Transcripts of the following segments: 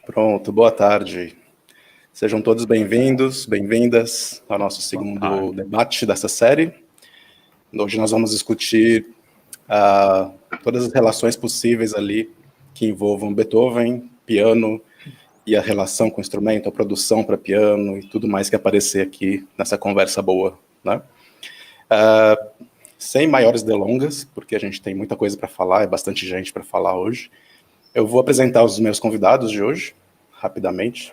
Pronto, boa tarde. Sejam todos bem-vindos, bem-vindas ao nosso segundo debate dessa série. Hoje nós vamos discutir todas as relações possíveis ali que envolvam Beethoven, piano e a relação com o instrumento, a produção para piano e tudo mais que aparecer aqui nessa conversa boa, né? Sem maiores delongas, porque a gente tem muita coisa para falar, é bastante gente para falar hoje. Eu vou apresentar os meus convidados de hoje, rapidamente,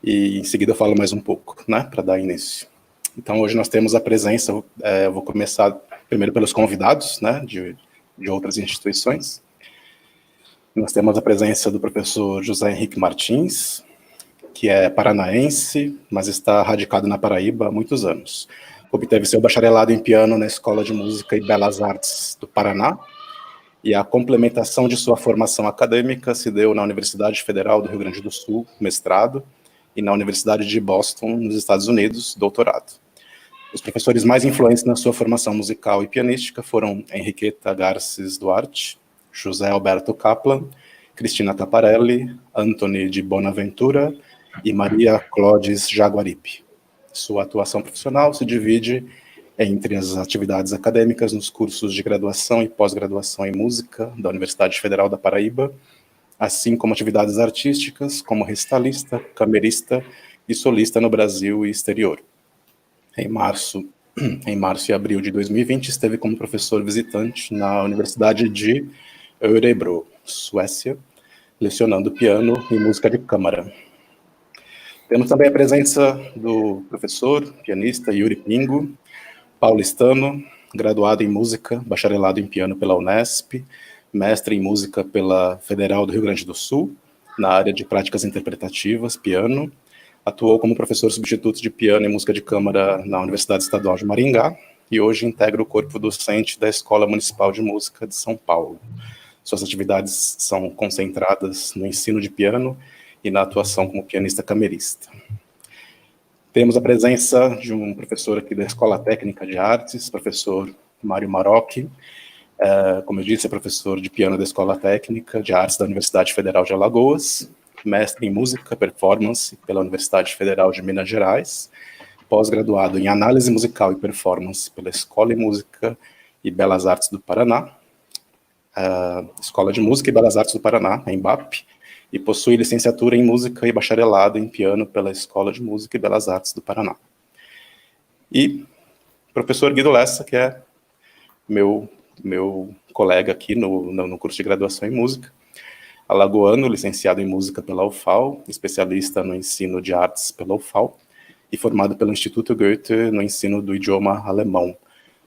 e em seguida eu falo mais um pouco, né, para dar início. Então, hoje nós temos a presença, eu vou começar primeiro pelos convidados, né, de outras instituições. Nós temos a presença do professor José Henrique Martins, que é paranaense, mas está radicado na Paraíba há muitos anos. Obteve seu bacharelado em piano na Escola de Música e Belas Artes do Paraná, e a complementação de sua formação acadêmica se deu na Universidade Federal do Rio Grande do Sul, mestrado, e na Universidade de Boston, nos Estados Unidos, doutorado. Os professores mais influentes na sua formação musical e pianística foram Henriqueta Garces Duarte, José Alberto Kaplan, Cristina Taparelli, Anthony de Bonaventura e Maria Clodes Jaguaribe. Sua atuação profissional se divide entre as atividades acadêmicas nos cursos de graduação e pós-graduação em música da Universidade Federal da Paraíba, assim como atividades artísticas como recitalista, camerista e solista no Brasil e exterior. Em março e abril de 2020, esteve como professor visitante na Universidade de Örebro, Suécia, lecionando piano e música de câmara. Temos também a presença do professor, pianista Yuri Pingo, paulistano, graduado em música, bacharelado em piano pela Unesp, mestre em música pela Federal do Rio Grande do Sul, na área de práticas interpretativas, piano. Atuou como professor substituto de piano e música de câmara na Universidade Estadual de Maringá e hoje integra o corpo docente da Escola Municipal de Música de São Paulo. Suas atividades são concentradas no ensino de piano e na atuação como pianista camerista. Temos a presença de um professor aqui da Escola Técnica de Artes, professor Mário Marocchi. Como eu disse, é professor de piano da Escola Técnica de Artes da Universidade Federal de Alagoas, mestre em música, performance pela Universidade Federal de Minas Gerais, pós-graduado em análise musical e performance pela Escola de Música e Belas Artes do Paraná, Escola de Música e Belas Artes do Paraná, a EMBAP, e possui licenciatura em música e bacharelado em piano pela Escola de Música e Belas Artes do Paraná. E professor Guido Lessa, que é meu colega aqui no curso de graduação em música, alagoano, licenciado em música pela UFAL, especialista no ensino de artes pela UFAL, e formado pelo Instituto Goethe no ensino do idioma alemão,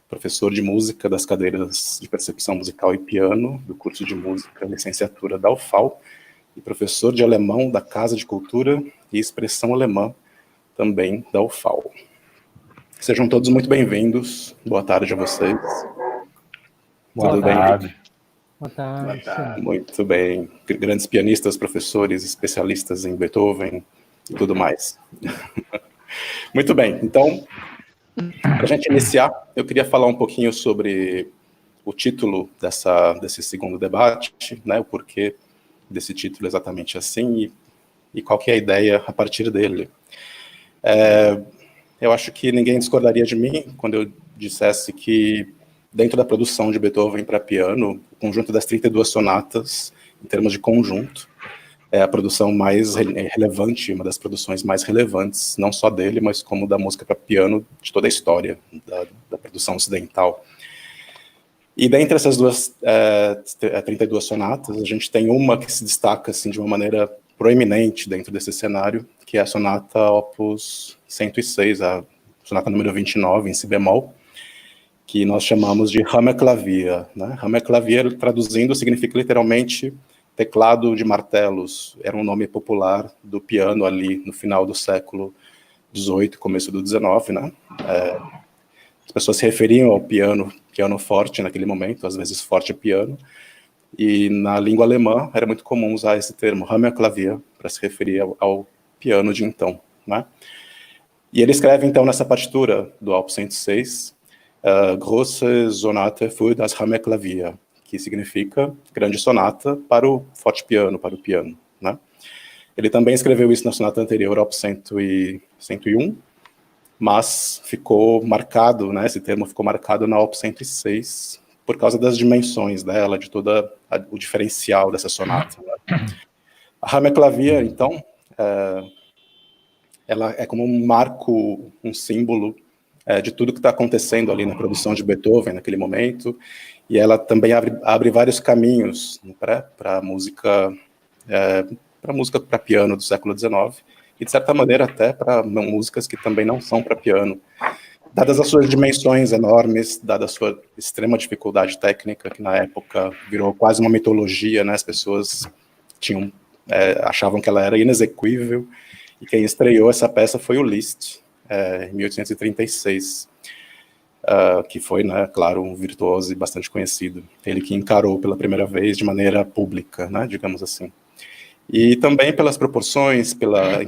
professor de música das cadeiras de percepção musical e piano, do curso de música licenciatura da UFAL, e professor de alemão da Casa de Cultura e Expressão Alemã, também da UFAL. Sejam todos muito bem-vindos. Boa tarde a vocês. Boa tarde. Boa tarde. Muito bem. Grandes pianistas, professores, especialistas em Beethoven e tudo mais. Muito bem. Então, para a gente iniciar, eu queria falar um pouquinho sobre o título desse segundo debate, né, o porquê desse título exatamente assim e qual que é a ideia a partir dele. Eu acho que ninguém discordaria de mim quando eu dissesse que dentro da produção de Beethoven para piano, o conjunto das 32 sonatas, em termos de conjunto, é a produção mais relevante, uma das produções mais relevantes, não só dele, mas como da música para piano de toda a história da produção ocidental. E dentre essas 32 sonatas, a gente tem uma que se destaca assim, de uma maneira proeminente dentro desse cenário, que é a sonata Opus 106, a sonata número 29, em si bemol, que nós chamamos de Hammerklavier, né? Hammerklavier, traduzindo, significa literalmente teclado de martelos. Era um nome popular do piano ali no final do século XVIII, começo do XIX, né? As pessoas se referiam ao piano forte naquele momento, às vezes forte piano, e na língua alemã era muito comum usar esse termo, Hammerklavier, para se referir ao piano de então, né? E ele escreve então nessa partitura do Opus 106, Große Sonate für das Hammerklavier, que significa grande sonata para o fortepiano, para o piano, né? Ele também escreveu isso na sonata anterior, Op. 101, mas ficou marcado, né, esse termo ficou marcado na Op. 106, por causa das dimensões dela, de todo o diferencial dessa sonata. A Hammerklavier, então, ela é como um marco, um símbolo de tudo que está acontecendo ali na produção de Beethoven naquele momento, e ela também abre vários caminhos para música para piano do século XIX, e de certa maneira até para músicas que também não são para piano, dadas as suas dimensões enormes, dada a sua extrema dificuldade técnica, que na época virou quase uma mitologia, né? As pessoas achavam que ela era inexequível, e quem estreou essa peça foi o Liszt, em 1836, que foi, né, claro, um virtuoso e bastante conhecido. Ele que encarou pela primeira vez de maneira pública, né, digamos assim. E também pelas proporções, pela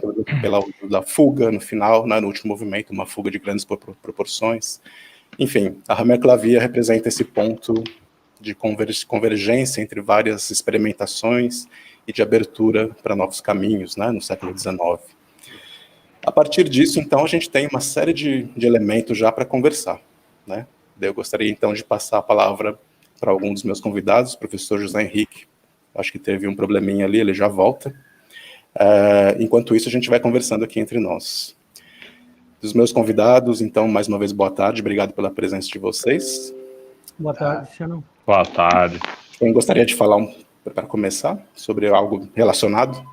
da fuga no final, né, no último movimento, uma fuga de grandes proporções. Enfim, a Hammerklavier representa esse ponto de convergência entre várias experimentações e de abertura para novos caminhos, né, no século XIX. A partir disso, então, a gente tem uma série de elementos já para conversar, né? Eu gostaria, então, de passar a palavra para algum dos meus convidados, o professor José Henrique. Acho que teve um probleminha ali, ele já volta. Enquanto isso, a gente vai conversando aqui entre nós. Dos meus convidados, então, mais uma vez, boa tarde, obrigado pela presença de vocês. Boa tarde, Xanão. Boa tarde. Quem gostaria de falar, para começar, sobre algo relacionado?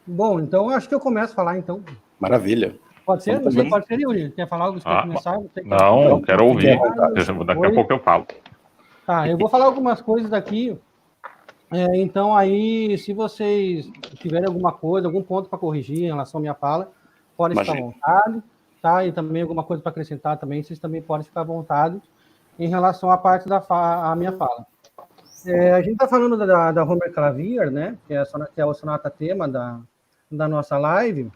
Bom, então acho que eu começo a falar, então. Maravilha. Pode ser? Não sei, pode ser, Yuri. Quer falar algo? Você quer começar? Não, quero ouvir. Daqui a pouco eu falo. Tá, eu vou falar algumas coisas aqui. Então, aí, se vocês tiverem alguma coisa, algum ponto para corrigir em relação à minha fala, podem ficar à vontade, tá? E também alguma coisa para acrescentar também, vocês também podem ficar à vontade em relação à parte à minha fala. A gente está falando da Hammerklavier, né? Que é a sonata tema da nossa live,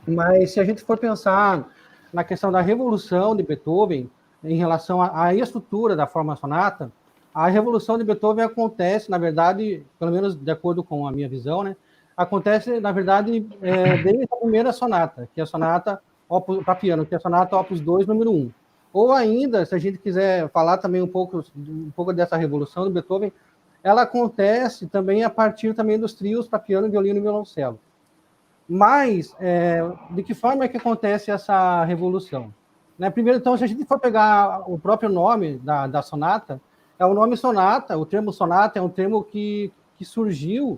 mas se a gente for pensar na questão da revolução de Beethoven em relação à estrutura da forma sonata, a revolução de Beethoven acontece, na verdade, pelo menos de acordo com a minha visão, né? Acontece, na verdade, desde a primeira sonata, que é a sonata para piano, que é a sonata Opus 2, número 1. Ou ainda, se a gente quiser falar também um pouco dessa revolução de Beethoven, ela acontece também a partir também dos trios para piano, violino e violoncelo. Mas, de que forma é que acontece essa revolução? Né? Primeiro, então, se a gente for pegar o próprio nome da sonata, é o nome sonata, o termo sonata é um termo que surgiu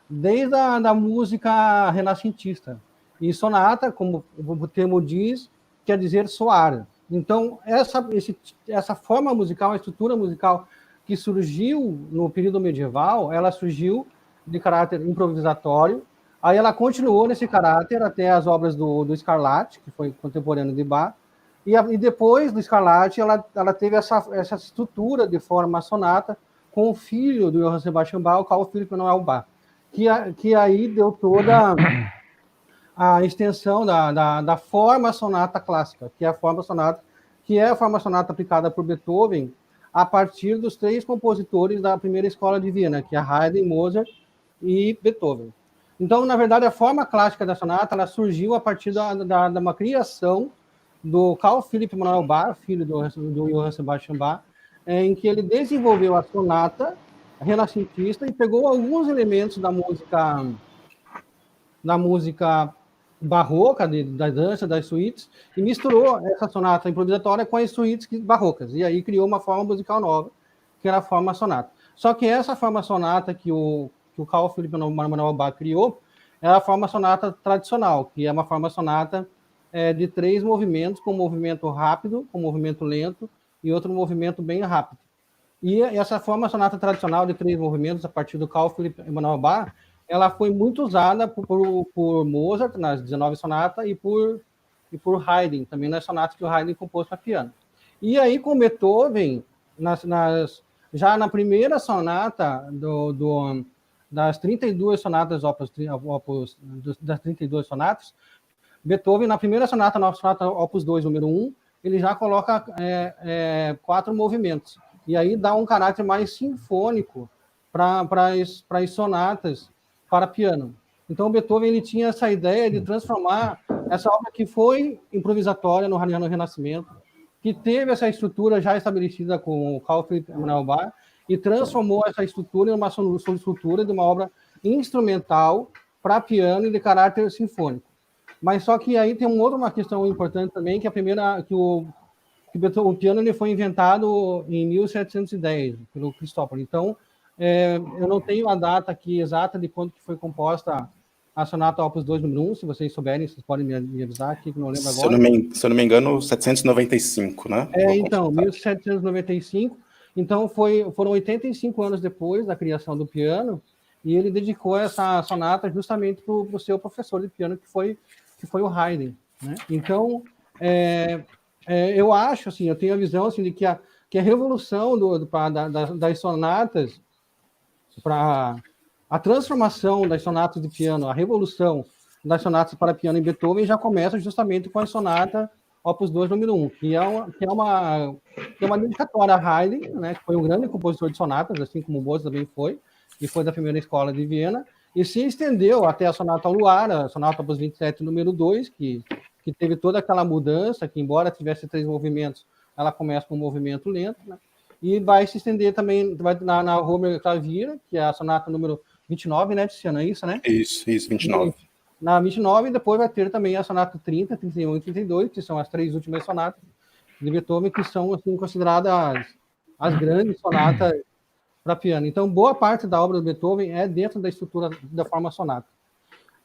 desde a música renascentista. E sonata, como o termo diz, quer dizer soar. Então, essa forma musical, a estrutura musical que surgiu no período medieval, ela surgiu de caráter improvisatório, aí ela continuou nesse caráter até as obras do Scarlatti, que foi contemporâneo de Bach, e depois do Scarlatti ela teve essa estrutura de forma sonata com o filho do Johann Sebastian Bach, o Carl Philipp Emanuel Bach, que aí deu toda a extensão da forma sonata clássica, que é a forma sonata aplicada por Beethoven a partir dos 3 compositores da primeira escola de Viena, que é Haydn, Mozart e Beethoven. Então, na verdade, a forma clássica da sonata ela surgiu a partir de uma criação do Carl Philipp Emanuel Bach, filho do Johann Sebastian Bach, em que ele desenvolveu a sonata renascentista e pegou alguns elementos da música barroca, da dança, das suítes, e misturou essa sonata improvisatória com as suítes barrocas, e aí criou uma forma musical nova, que era a forma sonata. Só que essa forma sonata que o Carl Philipp Emanuel Bach criou é a forma sonata tradicional, que é uma forma sonata de 3 movimentos, com um movimento rápido, com um movimento lento e outro movimento bem rápido. E essa forma sonata tradicional de 3 movimentos, a partir do Carl Philipp Emanuel Bach, ela foi muito usada por Mozart nas 19 sonatas e por Haydn, também nas sonatas que o Haydn compôs para piano. E aí, com Beethoven, já na primeira sonata das 32 sonatas das 32 sonatas, Beethoven, na primeira sonata, na sonata Opus 2, número 1, ele já coloca 4 movimentos. E aí dá um caráter mais sinfônico para as sonatas para piano. Então, o Beethoven ele tinha essa ideia de transformar essa obra que foi improvisatória no Renascimento, que teve essa estrutura já estabelecida com o Carl Philipp Emanuel Bach, e transformou essa estrutura em uma estrutura de uma obra instrumental para piano e de caráter sinfônico. Mas só que aí tem uma questão importante também, que a primeira, que o piano ele foi inventado em 1710 pelo Cristóforo. Então, eu não tenho a data aqui exata de quando que foi composta a sonata Opus 2 número 1, se vocês souberem, vocês podem me avisar aqui, que não lembro agora. Se eu não me engano, 795, né? Então, 1795. Então, foram 85 anos depois da criação do piano, e ele dedicou essa sonata justamente para o seu professor de piano, que foi o Haydn, né? Então, eu acho, assim, eu tenho a visão assim, de que a revolução das sonatas, para a transformação das sonatas de piano, a revolução das sonatas para piano em Beethoven já começa justamente com a sonata Opus 2 número 1, que é uma dedicatória a Haydn, né, que foi um grande compositor de sonatas, assim como o Mozart também foi, e foi da primeira escola de Viena, e se estendeu até a sonata ao luar, a sonata Opus 27 número 2, que teve toda aquela mudança, que embora tivesse 3 movimentos, ela começa com um movimento lento, né? E vai se estender também na Romer Clavier, que é a sonata número 29, né, Tiziano? É isso, né? Isso, 29. Na 29, e depois vai ter também a sonata 30, 31 e 32, que são as 3 últimas sonatas de Beethoven, que são assim, consideradas as grandes sonatas para piano. Então, boa parte da obra do Beethoven é dentro da estrutura da forma sonata.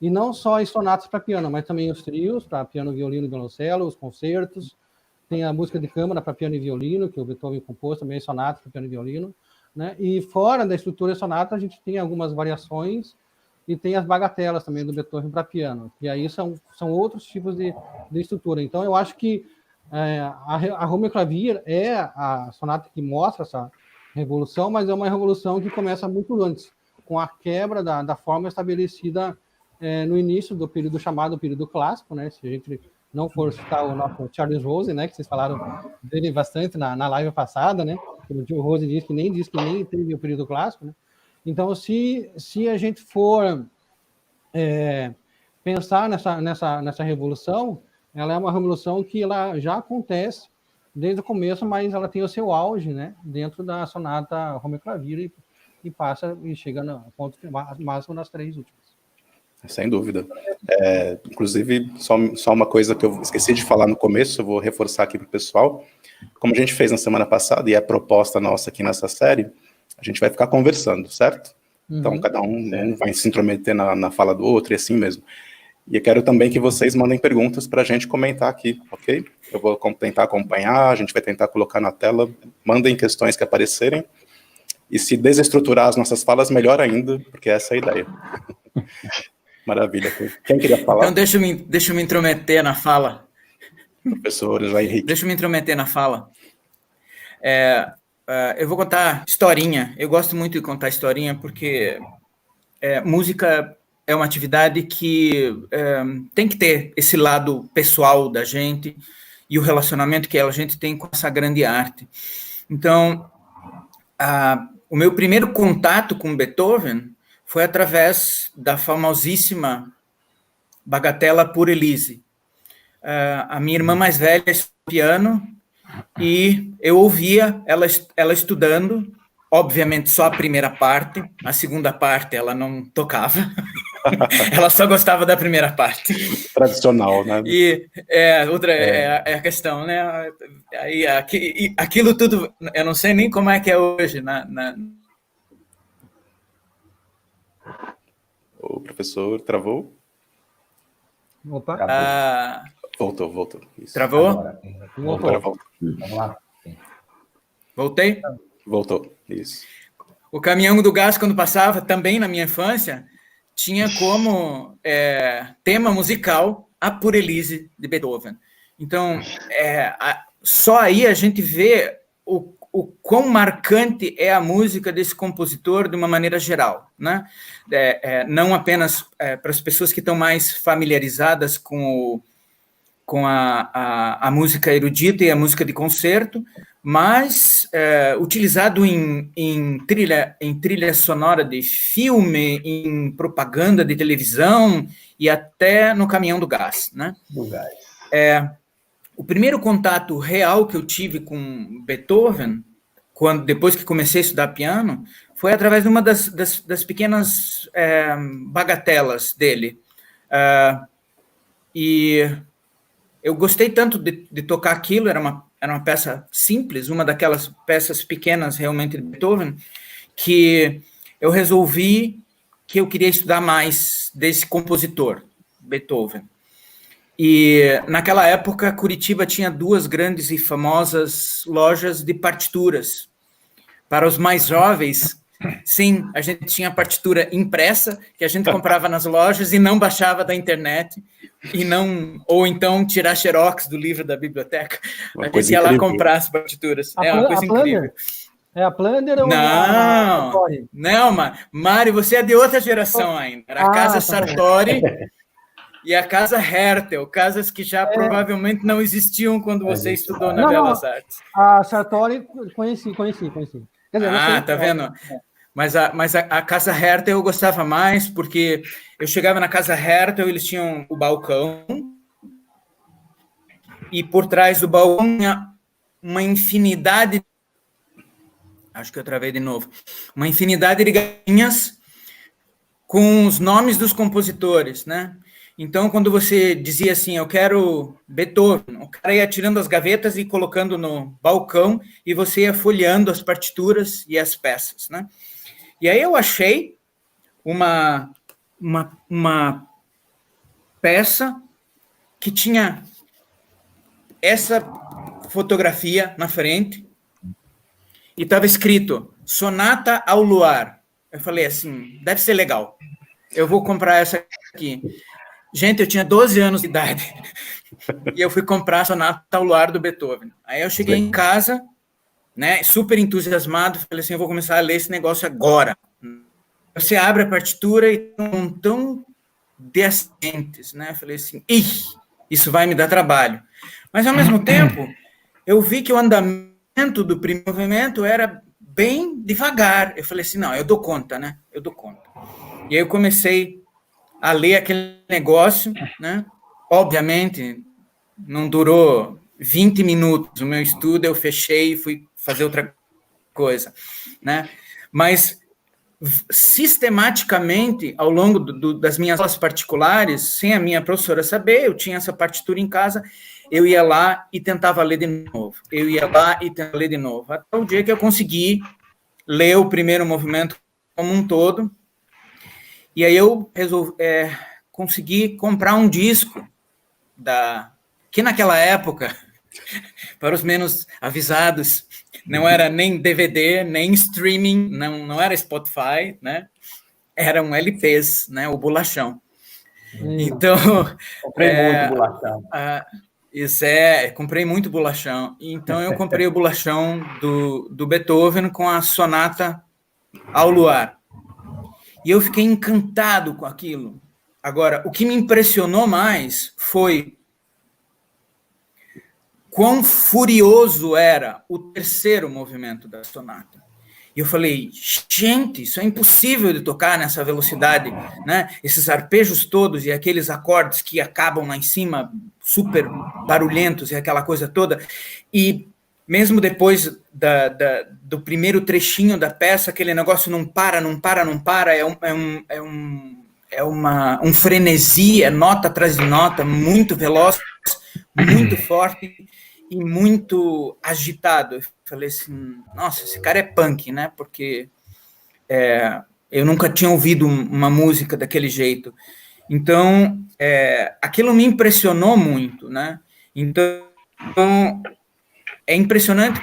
E não só as sonatas para piano, mas também os trios para piano, violino e violoncelo, os concertos. Tem a música de câmara para piano e violino, que o Beethoven compôs, também as sonatas para piano e violino, né? E fora da estrutura sonata, a gente tem algumas variações, e tem as bagatelas também do Beethoven para piano, e aí são outros tipos de estrutura. Então, eu acho que a Romer Clavier é a sonata que mostra essa revolução, mas é uma revolução que começa muito antes, com a quebra da forma estabelecida no início do período chamado período clássico, né? Se a gente não for citar o nosso Charles Rose, né, que vocês falaram dele bastante na live passada, né? O Rose disse que nem teve o período clássico, né? Então, se a gente for pensar nessa revolução, ela é uma revolução que ela já acontece desde o começo, mas ela tem o seu auge, né, dentro da sonata Romer Clavier e passa e chega no ponto máximo nas 3 últimas. Sem dúvida. Inclusive, só uma coisa que eu esqueci de falar no começo, eu vou reforçar aqui para o pessoal. Como a gente fez na semana passada, e é a proposta nossa aqui nessa série, a gente vai ficar conversando, certo? Então, cada um vai se intrometer na fala do outro, e assim mesmo. E eu quero também que vocês mandem perguntas para a gente comentar aqui, ok? Eu vou tentar acompanhar, a gente vai tentar colocar na tela, mandem questões que aparecerem, e se desestruturar as nossas falas, melhor ainda, porque essa é a ideia. Maravilha. Quem queria falar? Então, deixa eu me intrometer na fala. Professor José Henrique. Deixa eu me intrometer na fala. Eu vou contar historinha. Eu gosto muito de contar historinha porque música é uma atividade que tem que ter esse lado pessoal da gente e o relacionamento que a gente tem com essa grande arte. Então, o meu primeiro contato com Beethoven foi através da famosíssima bagatela Pour Elise. A minha irmã mais velha estudou piano e eu ouvia ela estudando, obviamente só a primeira parte, a segunda parte ela não tocava, ela só gostava da primeira parte. Tradicional, né? E outra é a questão, né? Aí, aquilo tudo, eu não sei nem como é que é hoje. O professor travou? Opa. Voltou. Isso. Travou? Agora voltou. Vamos lá. Voltei? Voltou, isso. O caminhão do gás, quando passava, também na minha infância, tinha como tema musical a Pour Elise, de Beethoven. Então, só aí a gente vê o quão marcante é a música desse compositor de uma maneira geral, né? Não apenas para as pessoas que estão mais familiarizadas com a música erudita e a música de concerto, mas utilizado em trilha sonora de filme, em propaganda de televisão e até no caminhão do gás, né? Do gás. O primeiro contato real que eu tive com Beethoven, depois que comecei a estudar piano, foi através de uma das pequenas bagatelas dele. E eu gostei tanto de tocar aquilo, era uma peça simples, uma daquelas peças pequenas realmente de Beethoven, que eu resolvi que eu queria estudar mais desse compositor, Beethoven. E naquela época, Curitiba tinha 2 grandes e famosas lojas de partituras. Para os mais jovens, sim, a gente tinha partitura impressa, que a gente comprava nas lojas e não baixava da internet, ou então tirar xerox do livro da biblioteca. A gente ia lá comprar as partituras. Uma coisa incrível. É a Planner ou Não, Mário, você é de outra geração ainda. Era a Casa Sartori e a Casa Hertel, casas que já provavelmente não existiam quando você estudou na Belas Artes. A Sartori, conheci. Quer dizer, tá vendo? Mas a Casa Hertel eu gostava mais, porque eu chegava na Casa Hertel, eles tinham o balcão, e por trás do balcão tinha uma infinidade, acho que eu travei de novo, uma infinidade de galinhas com os nomes dos compositores, né? Então, quando você dizia assim, eu quero Beethoven, o cara ia tirando as gavetas e colocando no balcão, e você ia folheando as partituras e as peças, né? E aí eu achei uma peça que tinha essa fotografia na frente e estava escrito Sonata ao Luar. Eu falei assim, deve ser legal. Eu vou comprar essa aqui. Gente, eu tinha 12 anos de idade e eu fui comprar a Sonata ao Luar do Beethoven. Aí eu cheguei em casa, né, super entusiasmado, falei assim, eu vou começar a ler esse negócio agora. Você abre a partitura e tem um montão de acidentes, né? Eu falei assim, isso vai me dar trabalho. Mas, ao mesmo tempo, eu vi que o andamento do primeiro movimento era bem devagar. Eu falei assim, não, eu dou conta, né? Eu dou conta. E aí eu comecei a ler aquele negócio, né? Obviamente, não durou 20 minutos o meu estudo, eu fechei e fui fazer outra coisa, né? Mas, sistematicamente, ao longo das minhas aulas particulares, sem a minha professora saber, eu tinha essa partitura em casa, eu ia lá e tentava ler de novo. Até o dia que eu consegui ler o primeiro movimento como um todo, e aí eu consegui comprar um disco que naquela época, para os menos avisados, não era nem DVD, nem streaming, não era Spotify, né? Eram LPs, né? O bolachão. Então, comprei muito bolachão. Comprei muito bolachão. Então, eu comprei o bolachão do Beethoven com a Sonata ao Luar. E eu fiquei encantado com aquilo. Agora, o que me impressionou mais foi quão furioso era o terceiro movimento da sonata. E eu falei, gente, isso é impossível de tocar nessa velocidade, né? Esses arpejos todos e aqueles acordes que acabam lá em cima, super barulhentos e aquela coisa toda. E mesmo depois do primeiro trechinho da peça, aquele negócio não para, é um frenesi, é nota atrás de nota, muito veloz, muito forte e muito agitado. Eu falei assim, nossa, esse cara é punk, né? Porque eu nunca tinha ouvido uma música daquele jeito. Então, aquilo me impressionou muito, né? Então, é impressionante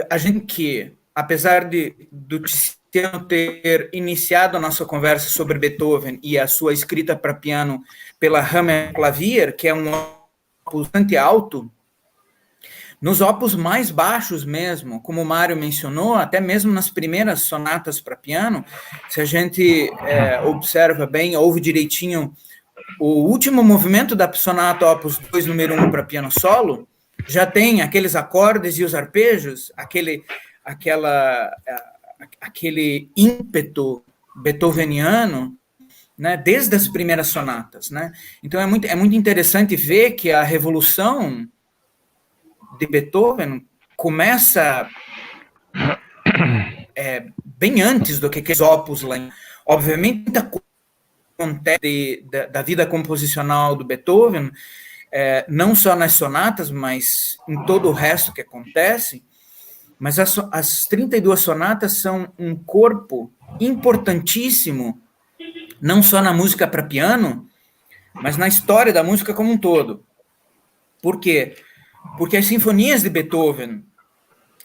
a gente que, apesar do Tiziano ter iniciado a nossa conversa sobre Beethoven e a sua escrita para piano pela Hammerklavier, que é um opus bastante alto, nos opus mais baixos mesmo, como o Mário mencionou, até mesmo nas primeiras sonatas para piano, se a gente observa bem, ouve direitinho o último movimento da sonata opus 2, número 1 para piano solo, já tem aqueles acordes e os arpejos, aquele ímpeto beethoveniano, né, desde as primeiras sonatas, né? Então é muito interessante ver que a revolução de Beethoven começa bem antes do que aqueles opus lá. Obviamente, muita coisa acontece da vida composicional do Beethoven, não só nas sonatas, mas em todo o resto que acontece, mas as 32 sonatas são um corpo importantíssimo, não só na música para piano, mas na história da música como um todo. Por quê? Porque as sinfonias de Beethoven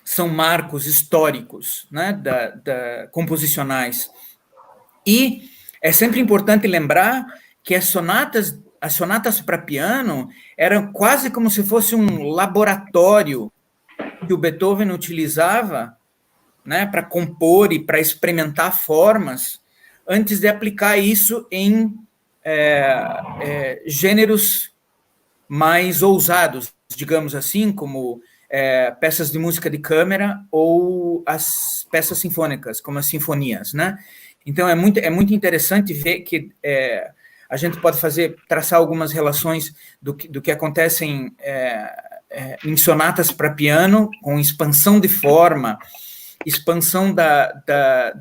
são marcos históricos, né, composicionais. E é sempre importante lembrar que as sonatas para piano eram quase como se fosse um laboratório que o Beethoven utilizava, né, para compor e para experimentar formas antes de aplicar isso em gêneros mais ousados, digamos assim, como peças de música de câmara ou as peças sinfônicas, como as sinfonias, né? Então, é muito interessante ver que a gente pode traçar algumas relações do que acontece em sonatas para piano, com expansão de forma, expansão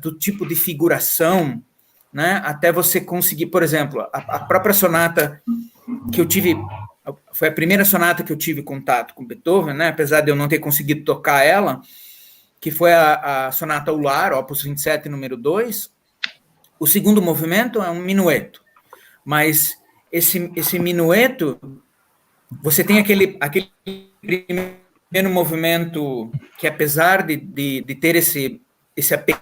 do tipo de figuração, né, até você conseguir, por exemplo, a própria sonata que eu tive, foi a primeira sonata que eu tive contato com Beethoven, né, apesar de eu não ter conseguido tocar ela, que foi a sonata Ular, opus 27, número 2. O segundo movimento é um minueto, mas esse minueto, você tem aquele primeiro movimento que, apesar de ter esse apelo,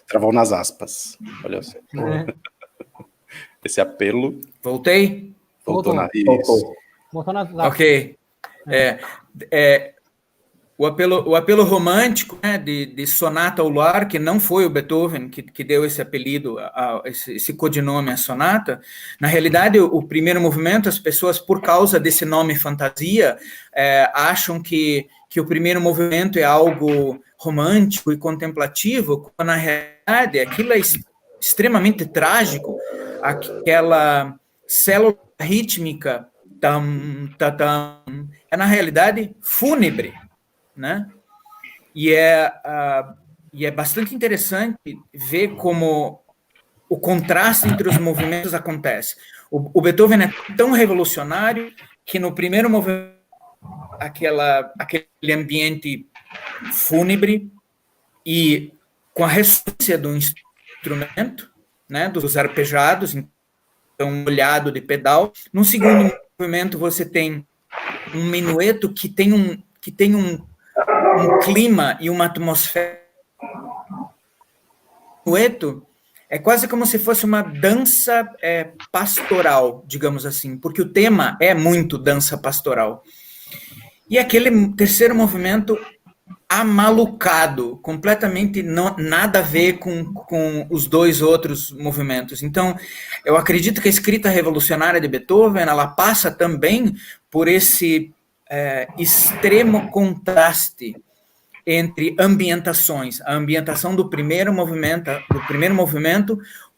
Travou nas aspas. Olha só. Esse apelo. Voltei? Voltou. Voltou nas aspas. Ok. O apelo romântico, né, de sonata ao luar, que não foi o Beethoven que deu esse apelido, esse codinome à sonata. Na realidade, o primeiro movimento, as pessoas, por causa desse nome fantasia, acham que o primeiro movimento é algo romântico e contemplativo, quando na realidade aquilo é extremamente trágico, aquela célula rítmica é na realidade fúnebre, né? E é bastante interessante ver como o contraste entre os movimentos acontece. O Beethoven é tão revolucionário que no primeiro movimento aquele ambiente fúnebre e com a ressonância do instrumento, né, dos arpejados, então um olhado de pedal. No segundo movimento você tem um minueto que tem um clima e uma atmosfera. O minueto é quase como se fosse uma dança pastoral, digamos assim, porque o tema é muito dança pastoral. E aquele terceiro movimento amalucado, completamente nada a ver com os dois outros movimentos. Então, eu acredito que a escrita revolucionária de Beethoven, ela passa também por esse extremo contraste entre ambientações. A ambientação do primeiro movimento,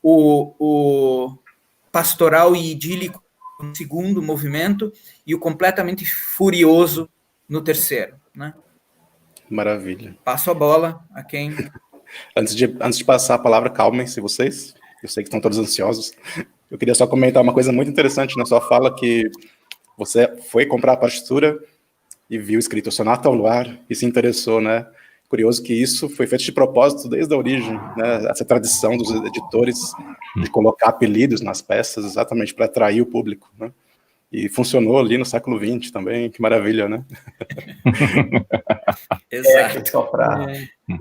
o pastoral e idílico no segundo movimento e o completamente furioso no terceiro, né? Maravilha. Passo a bola a quem... Antes de passar a palavra, calmem-se vocês. Eu sei que estão todos ansiosos. Eu queria só comentar uma coisa muito interessante na sua fala, que você foi comprar a partitura e viu escrito Sonata ao Luar e se interessou, né? Curioso que isso foi feito de propósito desde a origem, né? Essa tradição dos editores de colocar apelidos nas peças exatamente para atrair o público, né? E funcionou ali no século XX também, que maravilha, né? Exato. Só para...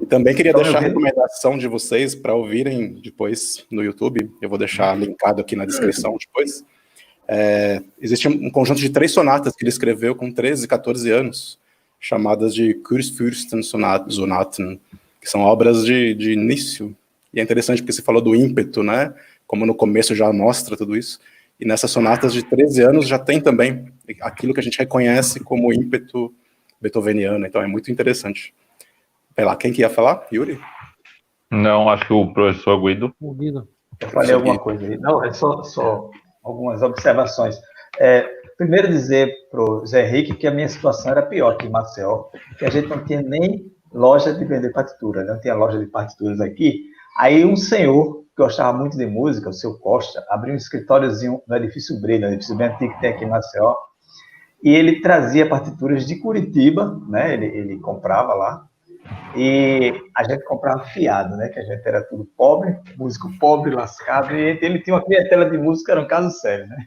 E também queria deixar a recomendação de vocês para ouvirem depois no YouTube, eu vou deixar linkado aqui na descrição depois. Existe um conjunto de 3 sonatas que ele escreveu com 13, 14 anos, chamadas de Kurfürstensonaten, que são obras de início. E é interessante porque você falou do ímpeto, né? como no começo já mostra tudo isso, e nessas sonatas de 13 anos já tem também aquilo que a gente reconhece como ímpeto beethoveniano, então é muito interessante. Vai lá, quem que ia falar? Yuri? Não, acho que o professor Guido. O Guido. Eu falei alguma coisa aí. Não, é só algumas observações. Primeiro dizer para o Zé Henrique que a minha situação era pior que em Maceió, que a gente não tinha nem loja de vender partitura, não tinha loja de partituras aqui. Aí um senhor que gostava muito de música, o seu Costa, abriu um escritóriozinho no edifício Breda, no edifício bem antigo que tem aqui em Maceió, e ele trazia partituras de Curitiba, né? Ele comprava lá, e a gente comprava fiado, né? Que a gente era tudo pobre, músico pobre, lascado, e ele tinha uma clientela de música, era um caso sério, né?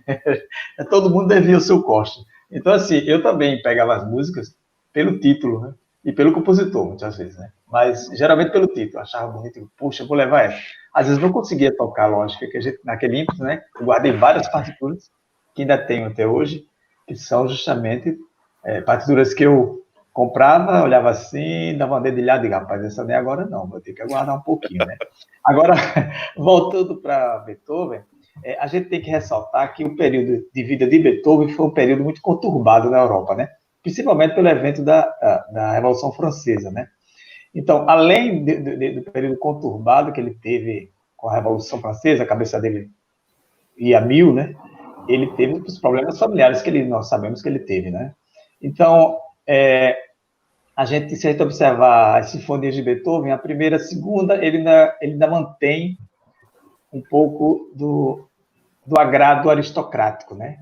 Todo mundo devia o seu Costa. Então, assim, eu também pegava as músicas pelo título, né? E pelo compositor, muitas vezes, né? Mas, geralmente, pelo título. Achava bonito, e, puxa, vou levar essa. Às vezes não conseguia tocar, lógico, que a gente, naquele ímpeto, né? Eu guardei várias partituras, que ainda tenho até hoje, que são justamente partituras que eu comprava, olhava assim, dava uma dedilhada e digo, rapaz, essa nem agora não, vou ter que aguardar um pouquinho, né? Agora, voltando para Beethoven, a gente tem que ressaltar que o período de vida de Beethoven foi um período muito conturbado na Europa, né? Principalmente pelo evento da Revolução Francesa, né? Então, além do período conturbado que ele teve com a Revolução Francesa, a cabeça dele ia a mil, né? Ele teve os problemas familiares que nós sabemos que ele teve, né? Então, se a gente observar as sinfonias de Beethoven, a primeira, a segunda, ele ainda mantém um pouco do agrado aristocrático, né?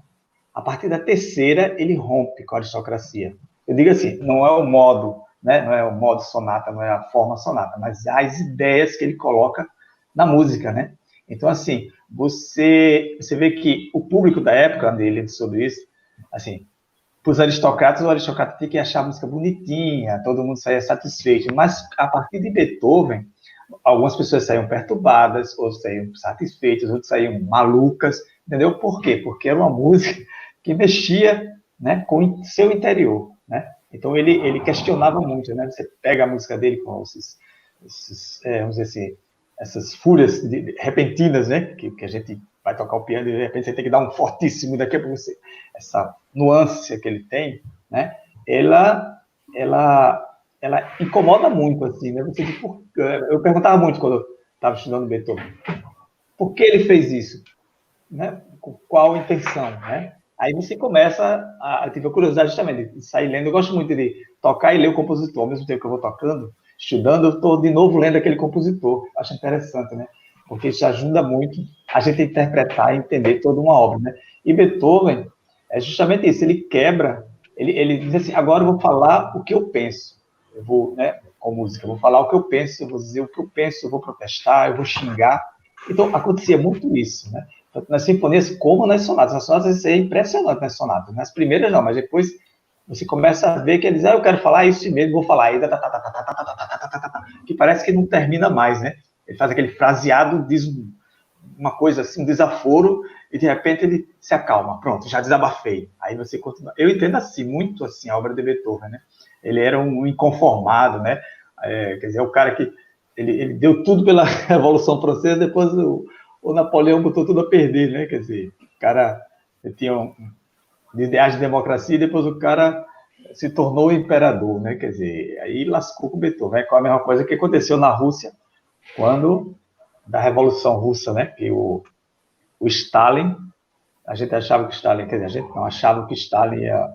A partir da terceira, ele rompe com a aristocracia. Eu digo assim, não é o modo, né? Não é o modo sonata, não é a forma sonata, mas as ideias que ele coloca na música, né? Então, assim, você vê que o público da época dele sobre isso, assim, para os aristocratas, o aristocrata tinha que achar a música bonitinha, todo mundo saía satisfeito, mas a partir de Beethoven, algumas pessoas saíam perturbadas, outros saíam satisfeitas, outros saíam malucas, entendeu? Por quê? Porque era uma música que mexia, né, com o seu interior, né? Então ele questionava muito, né? Você pega a música dele com vamos dizer assim, essas fúrias repentinas, né? Que a gente vai tocar o piano e de repente você tem que dar um fortíssimo daqui a pouco você, essa nuance que ele tem, né? Ela incomoda muito, assim, né? Eu perguntava muito quando eu estava estudando Beethoven, por que ele fez isso, né? Com qual intenção, né? Aí você começa a ter a curiosidade justamente de sair lendo. Eu gosto muito de tocar e ler o compositor. Ao mesmo tempo que eu vou tocando, estudando, eu estou de novo lendo aquele compositor. Acho interessante, né? Porque isso ajuda muito a gente a interpretar e entender toda uma obra, né? E Beethoven é justamente isso. Ele quebra, ele diz assim, agora eu vou falar o que eu penso. Eu vou, né, com música, eu vou falar o que eu penso, eu vou dizer o que eu penso, eu vou protestar, eu vou xingar. Então, acontecia muito isso, né? Tanto nas sinfonias como nas sonatas. Nas sonatas isso é impressionante nas sonatas. Nas primeiras não, mas depois você começa a ver que eles, eu quero falar isso mesmo, vou falar aí, que parece que não termina mais, né? Ele faz aquele fraseado, diz uma coisa assim, um desaforo, e de repente ele se acalma. Pronto, já desabafei. Aí você continua. Eu entendo assim, muito assim, a obra de Beethoven, né? Ele era um inconformado, né? Quer dizer, o cara que ele deu tudo pela Revolução Francesa, depois o Napoleão botou tudo a perder, né? Quer dizer, o cara tinha ideais de democracia e depois o cara se tornou imperador, né? Quer dizer, aí lascou com o Beethoven. É a mesma coisa que aconteceu na Rússia, quando da Revolução Russa, né? Que o Stalin, a gente achava que o Stalin, quer dizer, a gente não achava que Stalin ia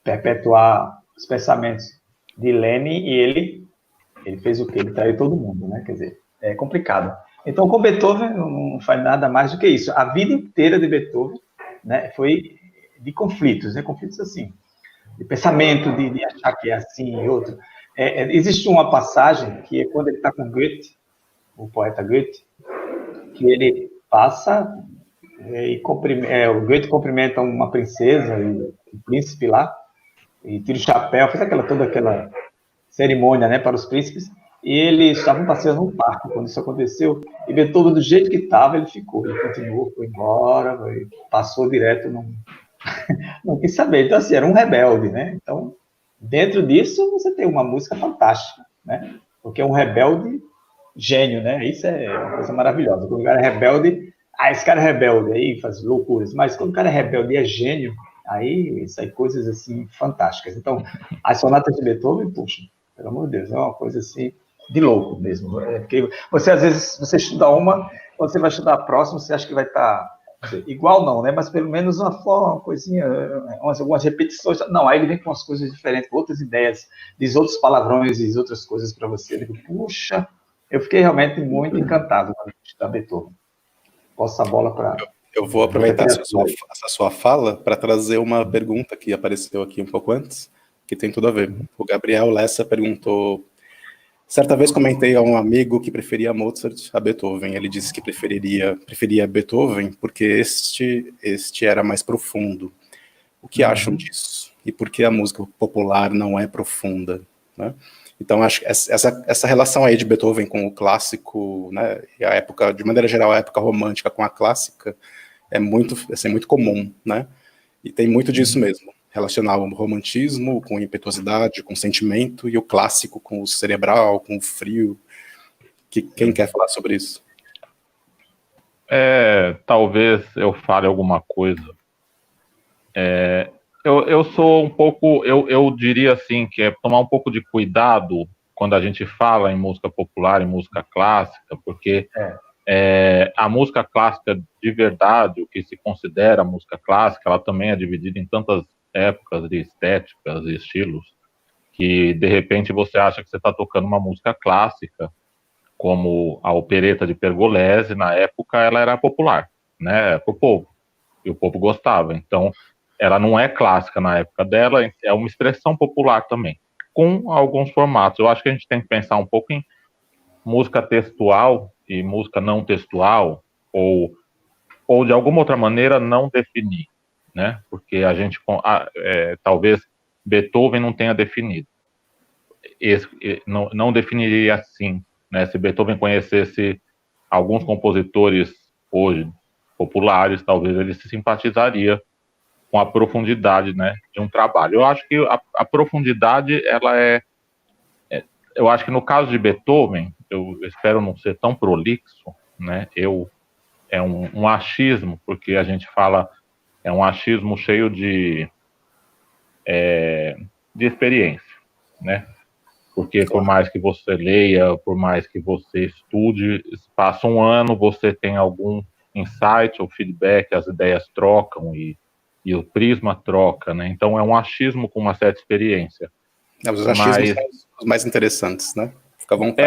perpetuar os pensamentos de Lenin e ele fez o quê? Ele traiu todo mundo, né? Quer dizer, é complicado. Então, com Beethoven, não faz nada mais do que isso. A vida inteira de Beethoven, né, foi de conflitos, né? Conflitos assim, de pensamento, de achar que é assim e outro. Existe uma passagem que é quando ele está com Goethe, o poeta Goethe, que ele passa o Goethe cumprimenta uma princesa e um príncipe lá, e tira o chapéu, fez toda aquela cerimônia, né, para os príncipes, e eles estavam passeando num parque quando isso aconteceu, e Beethoven, do jeito que estava, ele ficou, ele continuou, foi embora, passou direto, não quis saber. Então, assim, era um rebelde, né? Então, dentro disso, você tem uma música fantástica, né? Porque é um rebelde gênio, né? Isso é uma coisa maravilhosa. Quando o cara é rebelde, esse cara é rebelde, aí faz loucuras. Mas quando o cara é rebelde e é gênio, aí sai coisas assim fantásticas. Então, as sonatas de Beethoven, puxa, pelo amor de Deus, é uma coisa assim de louco mesmo. Porque você, às vezes, você estuda uma, quando você vai estudar a próxima, você acha que vai estar igual, não, né? Mas pelo menos uma forma, uma coisinha, algumas repetições. Não, aí ele vem com umas coisas diferentes, com outras ideias, diz outros palavrões, diz outras coisas para você. Eu digo, puxa, eu fiquei realmente muito encantado quando estudar Beethoven. Posso a bola para. Eu vou aproveitar essa sua fala para trazer uma pergunta que apareceu aqui um pouco antes, que tem tudo a ver. O Gabriel Lessa perguntou: certa vez comentei a um amigo que preferia Mozart a Beethoven. Ele disse que preferia Beethoven porque este era mais profundo. O que acham disso? E por que a música popular não é profunda, né? Então, acho que essa relação aí de Beethoven com o clássico, né, e a época, de maneira geral, a época romântica com a clássica, é muito comum, né? E tem muito disso mesmo, relacionar o romantismo com impetuosidade, com sentimento, e o clássico com o cerebral, com o frio. Quem quer falar sobre isso? Talvez eu fale alguma coisa. Eu sou um pouco, eu diria assim, que é tomar um pouco de cuidado quando a gente fala em música popular, em música clássica, porque a música clássica de verdade, o que se considera música clássica, ela também é dividida em tantas épocas de estéticas e estilos, que de repente você acha que você está tocando uma música clássica, como a opereta de Pergolesi, na época ela era popular, né, para o povo, e o povo gostava. Então, ela não é clássica na época dela, é uma expressão popular também, com alguns formatos. Eu acho que a gente tem que pensar um pouco em música textual e música não textual, ou de alguma outra maneira não definir, né? Porque a gente, talvez Beethoven não tenha definido. Não definiria assim, né? Se Beethoven conhecesse alguns compositores hoje populares, talvez ele se simpatizaria com a profundidade, né, de um trabalho. Eu acho que a profundidade, ela eu acho que no caso de Beethoven, eu espero não ser tão prolixo, né, é um achismo, porque a gente fala, é um achismo cheio de experiência, né, porque por mais que você leia, por mais que você estude, passa um ano, você tem algum insight ou feedback, as ideias trocam e o prisma troca, né? Então é um achismo com uma certa experiência. Os achismos são os mais interessantes, né? Fica à vontade.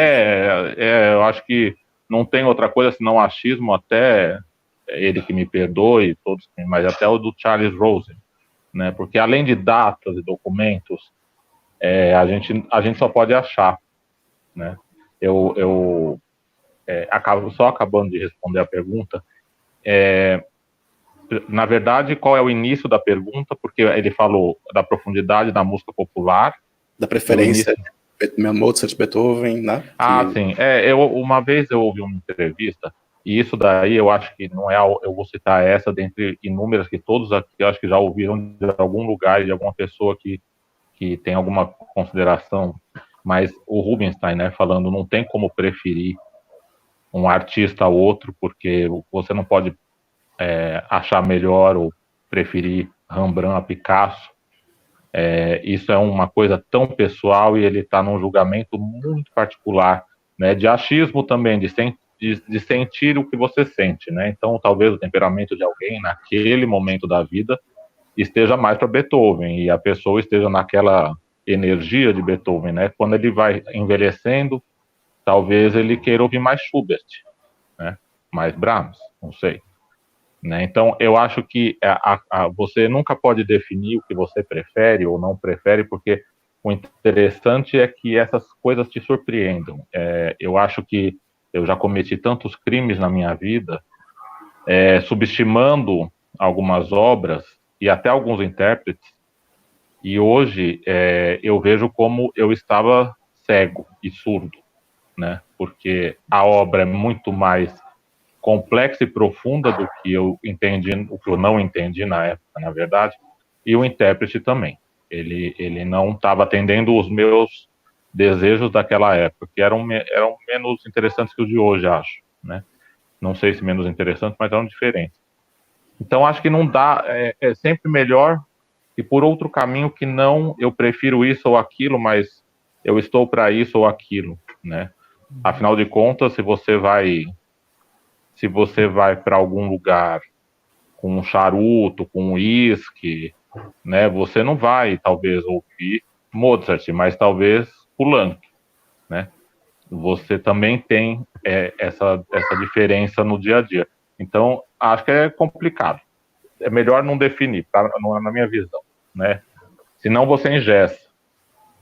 Eu acho que não tem outra coisa senão achismo, até ele que me perdoe, todos, mas até o do Charles Rosen, né? Porque além de datas e documentos, a gente só pode achar, né? Eu acabando de responder a pergunta, na verdade, qual é o início da pergunta? Porque ele falou da profundidade da música popular. Da preferência de Mozart, Beethoven, né? Sim. Uma vez eu ouvi uma entrevista, e isso daí eu acho que não é... Eu vou citar essa dentre inúmeras que todos aqui eu acho que já ouviram de algum lugar, de alguma pessoa que tem alguma consideração, mas o Rubinstein, né, falando, não tem como preferir um artista a outro, porque você não pode achar melhor ou preferir Rembrandt a Picasso. Isso é uma coisa tão pessoal e ele está num julgamento muito particular, né, de achismo também, de sentir o que você sente, né? Então, talvez o temperamento de alguém naquele momento da vida esteja mais para Beethoven e a pessoa esteja naquela energia de Beethoven, né? Quando ele vai envelhecendo, talvez ele queira ouvir mais Schubert, né? Mais Brahms, não sei. Né? Então, eu acho que você nunca pode definir o que você prefere ou não prefere, porque o interessante é que essas coisas te surpreendam. Eu acho que eu já cometi tantos crimes na minha vida, subestimando algumas obras e até alguns intérpretes, e hoje eu vejo como eu estava cego e surdo, né? Porque a obra é muito mais complexa e profunda do que eu entendi, o que eu não entendi na época, na verdade, e o intérprete também. Ele não estava atendendo os meus desejos daquela época, que eram menos interessantes que os de hoje, acho, né? Não sei se menos interessantes, mas eram diferentes. Então, acho que não dá, é sempre melhor e por outro caminho que não, eu prefiro isso ou aquilo, mas eu estou para isso ou aquilo, né? Afinal de contas, se você vai para algum lugar com um charuto, com um uísque, né, você não vai, talvez, ouvir Mozart, mas talvez Poulenc, né? Você também tem essa diferença no dia a dia. Então, acho que é complicado. É melhor não definir, na minha visão, né? Senão você engessa.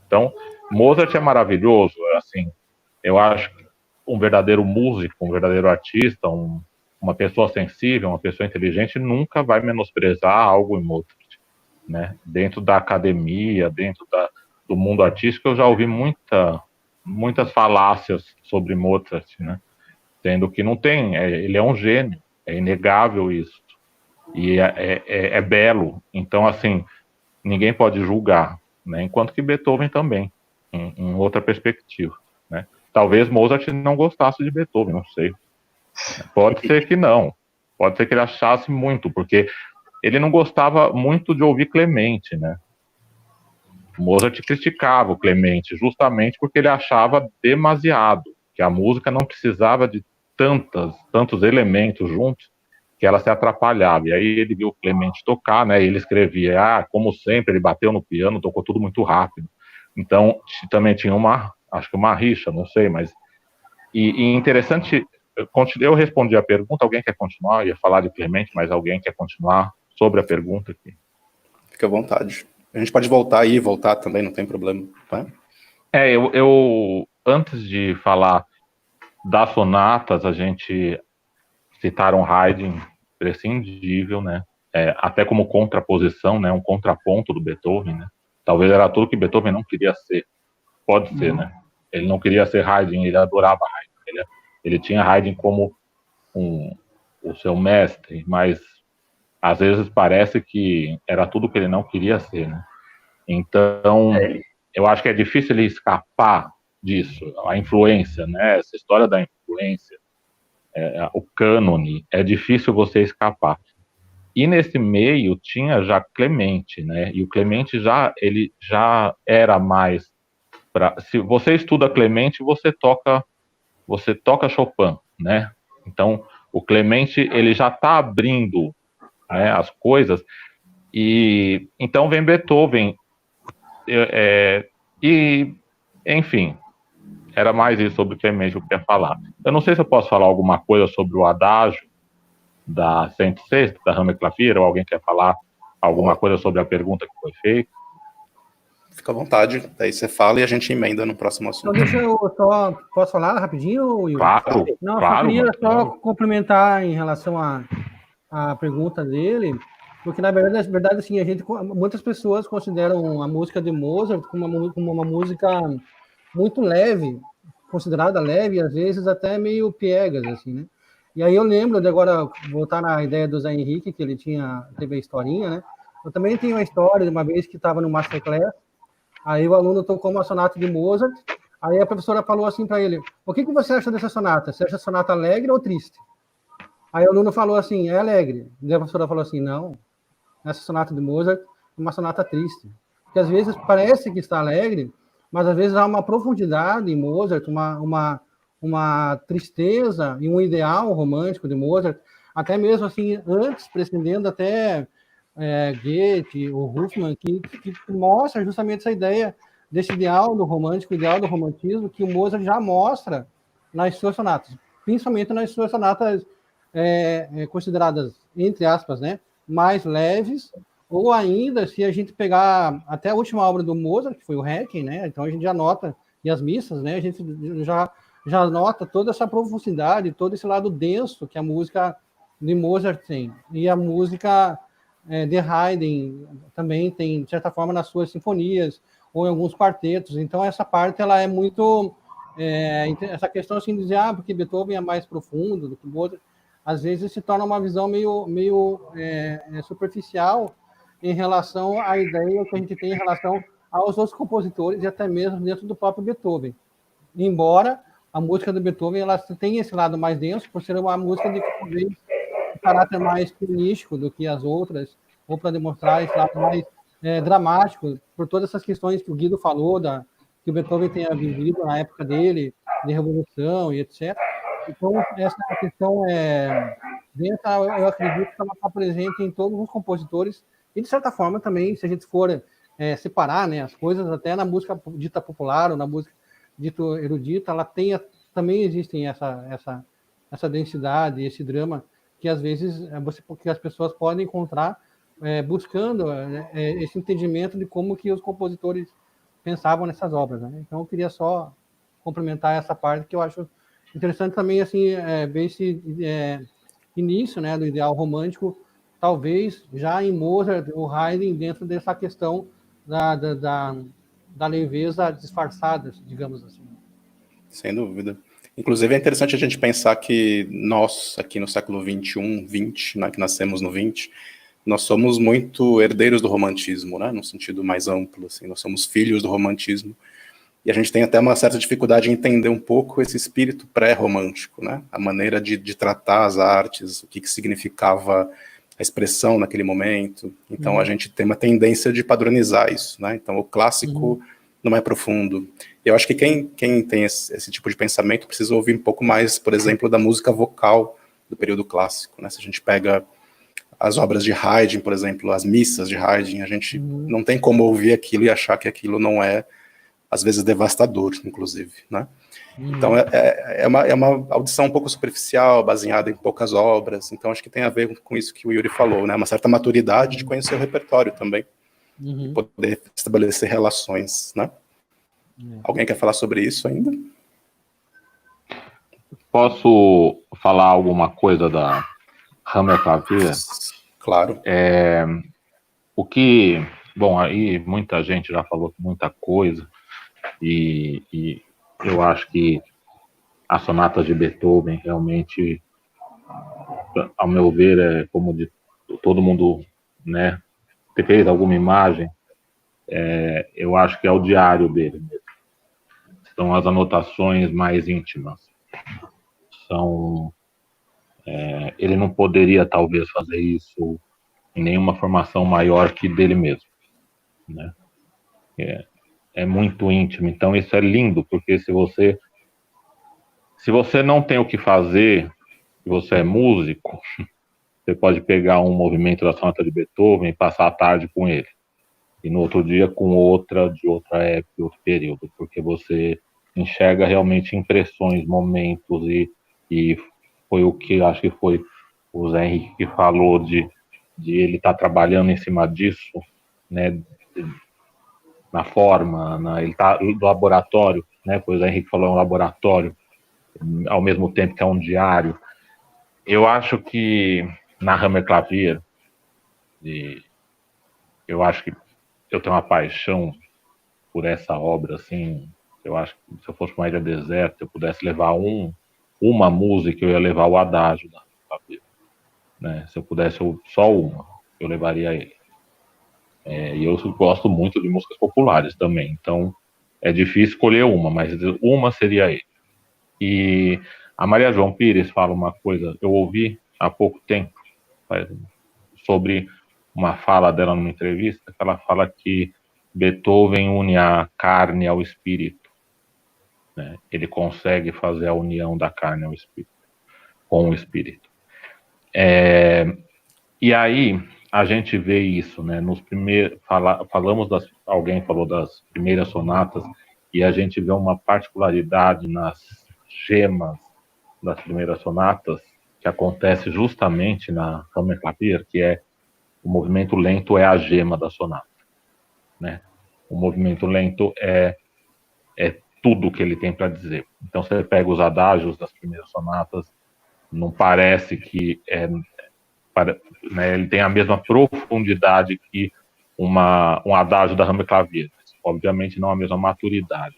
Então, Mozart é maravilhoso, assim, eu acho que um verdadeiro músico, um verdadeiro artista, uma pessoa sensível, uma pessoa inteligente nunca vai menosprezar algo em Mozart, né? Dentro da academia, do mundo artístico, eu já ouvi muitas falácias sobre Mozart, né? Sendo que não tem, ele é um gênio, é inegável isso, e é belo, então, assim, ninguém pode julgar, né? Enquanto que Beethoven também, em outra perspectiva, né? Talvez Mozart não gostasse de Beethoven, não sei. Pode ser que não, pode ser que ele achasse muito, porque ele não gostava muito de ouvir Clemente, né? Mozart criticava o Clemente justamente porque ele achava demasiado, que a música não precisava de tantos elementos juntos que ela se atrapalhava. E aí ele viu o Clemente tocar, né? E ele escrevia, como sempre, ele bateu no piano, tocou tudo muito rápido. Então também tinha acho que uma rixa, não sei, mas e interessante. Eu respondi a pergunta. Alguém quer continuar? Eu ia falar de Clemente, mas alguém quer continuar sobre a pergunta aqui? Fica à vontade. A gente pode voltar aí e voltar também, não tem problema. Tá? Eu antes de falar das sonatas, a gente citaram Haydn, prescindível, né? Até como contraposição, né? Um contraponto do Beethoven, né? Talvez era tudo que Beethoven não queria ser. Pode ser, né? Ele não queria ser Haydn, ele adorava Haydn. Ele tinha Haydn como o seu mestre, mas às vezes parece que era tudo que ele não queria ser, né? Então, eu acho que é difícil ele escapar disso, a influência, né? Essa história da influência, o cânone, é difícil você escapar. E nesse meio tinha já Clemente, né? E o Clemente ele já era mais se você estuda Clemente, você toca Chopin, né? Então, o Clemente, ele já está abrindo, né, as coisas, e então vem Beethoven, e, enfim, era mais isso sobre o Clemente que eu queria falar. Eu não sei se eu posso falar alguma coisa sobre o adágio da 106, da Hammerklavier, ou alguém quer falar alguma coisa sobre a pergunta que foi feita? Fica à vontade, daí você fala e a gente emenda no próximo assunto. Então, deixa eu só... Posso falar rapidinho, Will? Claro, Não, claro. só queria complementar em relação à pergunta dele, porque, na verdade, assim, muitas pessoas consideram a música de Mozart como uma música muito leve, considerada leve, e às vezes até meio piegas, assim, né? E aí eu lembro de agora voltar na ideia do Zé Henrique, que ele teve a historinha, né? Eu também tenho uma história de uma vez que estava no Masterclass, aí o aluno tocou uma sonata de Mozart, aí a professora falou assim para ele: o que você acha dessa sonata? Você acha a sonata alegre ou triste? Aí o aluno falou assim: é alegre. E a professora falou assim: não, essa sonata de Mozart é uma sonata triste. Porque às vezes parece que está alegre, mas às vezes há uma profundidade em Mozart, uma tristeza e um ideal romântico de Mozart, até mesmo assim, antes, precedendo até Goethe ou Hoffmann, que mostra justamente essa ideia desse ideal do romântico, ideal do romantismo, que o Mozart já mostra nas suas sonatas, principalmente nas suas sonatas consideradas, entre aspas, né, mais leves, ou ainda, se a gente pegar até a última obra do Mozart, que foi o Requiem, né, então a gente já nota, e as missas, né, a gente já nota toda essa profundidade, todo esse lado denso que a música de Mozart tem. E a música de Haydn também tem, de certa forma, nas suas sinfonias, ou em alguns quartetos. Então, essa parte, ela é muito... essa questão, assim, de dizer, porque Beethoven é mais profundo do que Mozart, às vezes se torna uma visão meio superficial em relação à ideia que a gente tem em relação aos outros compositores e até mesmo dentro do próprio Beethoven. Embora a música do Beethoven ela tem esse lado mais denso, por ser uma música de talvez um caráter mais pianístico do que as outras, ou para demonstrar esse lado mais dramático, por todas essas questões que o Guido falou, que o Beethoven tenha vivido na época dele, de revolução e etc. Então, essa questão densa, eu acredito que ela está presente em todos os compositores, e de certa forma também, se a gente for separar, né, as coisas, até na música dita popular, ou na música dita erudita, ela também existem essa densidade, esse drama, que às vezes que as pessoas podem encontrar buscando esse entendimento de como que os compositores pensavam nessas obras, né? Então, eu queria só complementar essa parte, que eu acho interessante também, assim, ver esse início, né, do ideal romântico, talvez já em Mozart ou Haydn, dentro dessa questão da leveza disfarçada, digamos assim. Sem dúvida. Inclusive, é interessante a gente pensar que nós, aqui no século XXI, XX, né, que nascemos no XX, nós somos muito herdeiros do romantismo, né, no sentido mais amplo, assim, nós somos filhos do romantismo, e a gente tem até uma certa dificuldade em entender um pouco esse espírito pré-romântico, né, a maneira de tratar as artes, o que significava a expressão naquele momento. Então, a gente tem uma tendência de padronizar isso, né, então o clássico não é profundo. Eu acho que quem tem esse tipo de pensamento precisa ouvir um pouco mais, por exemplo, da música vocal do período clássico, né, se a gente pega as obras de Haydn, por exemplo, as missas de Haydn, a gente não tem como ouvir aquilo e achar que aquilo não é, às vezes, devastador, inclusive, né? Então, é uma audição um pouco superficial, baseada em poucas obras, então acho que tem a ver com isso que o Yuri falou, né? Uma certa maturidade de conhecer o repertório também, e poder estabelecer relações, né? Alguém quer falar sobre isso ainda? Posso falar alguma coisa da Hammerklavier? Claro. Bom, aí muita gente já falou muita coisa, e eu acho que as sonatas de Beethoven realmente, ao meu ver, como de todo mundo, né, fez alguma imagem, eu acho que é o diário dele mesmo. São as anotações mais íntimas. Ele não poderia, talvez, fazer isso em nenhuma formação maior que dele mesmo, né? É muito íntimo. Então, isso é lindo, porque se você não tem o que fazer, e você é músico, você pode pegar um movimento da sonata de Beethoven e passar a tarde com ele. E no outro dia com outra, de outra época, outro período, porque você enxerga realmente impressões, momentos, e foi o que acho que foi o Zé Henrique que falou de ele estar trabalhando em cima disso, né, na forma, ele está no laboratório, né, pois o Zé Henrique falou, é um laboratório, ao mesmo tempo que é um diário. Eu acho que na Hammerklavier, eu acho que eu tenho uma paixão por essa obra, assim. Eu acho que se eu fosse uma ilha deserta, eu pudesse levar uma música, eu ia levar o Adágio da Hammerklavier, né? Se eu pudesse só uma, eu levaria ele. E eu gosto muito de músicas populares também, então é difícil escolher uma, mas uma seria ele. E a Maria João Pires fala uma coisa, eu ouvi há pouco tempo, sobre uma fala dela numa entrevista, que ela fala que Beethoven une a carne ao espírito, né? Ele consegue fazer a união da carne ao espírito, com o espírito. E aí a gente vê isso, né? Nos primeiros, alguém falou das primeiras sonatas, e a gente vê uma particularidade nas gemas das primeiras sonatas, que acontece justamente na Hammerklavier, que é o movimento lento é a gema da sonata, né? O movimento lento é tudo que ele tem para dizer. Então, você pega os adágios das primeiras sonatas, não parece que né, ele tem a mesma profundidade que um adágio da Hammerklavier. Obviamente, não a mesma maturidade,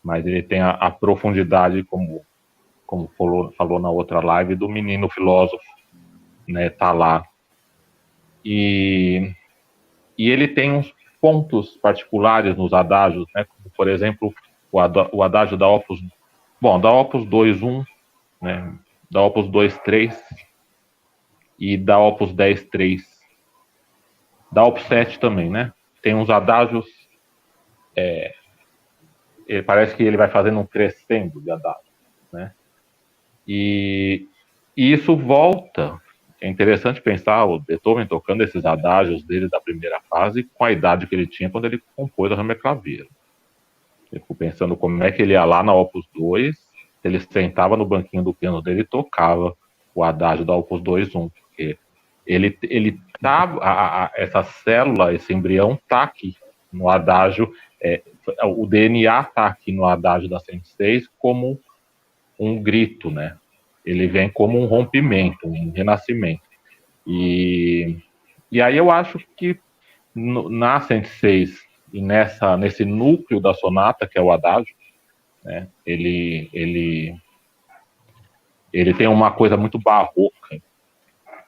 mas ele tem a profundidade, como falou na outra live, do menino filósofo, né, tá lá. E ele tem uns pontos particulares nos adágios, né, como, por exemplo, o adágio da Opus Bom, da Opus 2.1, né, da Opus 2.3 e da Opus 10.3. Da Opus 7 também, né? Tem uns adágios, parece que ele vai fazendo um crescendo de adágio, né? E isso volta. É interessante pensar o Beethoven tocando esses adágios dele da primeira fase com a idade que ele tinha quando ele compôs a Hammerklavier. Eu fico pensando como é que ele ia lá na Opus 2, ele sentava no banquinho do piano dele e tocava o adágio da Opus 2.1, porque ele tá, essa célula, esse embrião tá aqui no adágio, o DNA tá aqui no adágio da 106 como um grito, né? Ele vem como um rompimento, um renascimento. E aí eu acho que na 106 e nesse núcleo da sonata, que é o adágio, né, ele tem uma coisa muito barroca,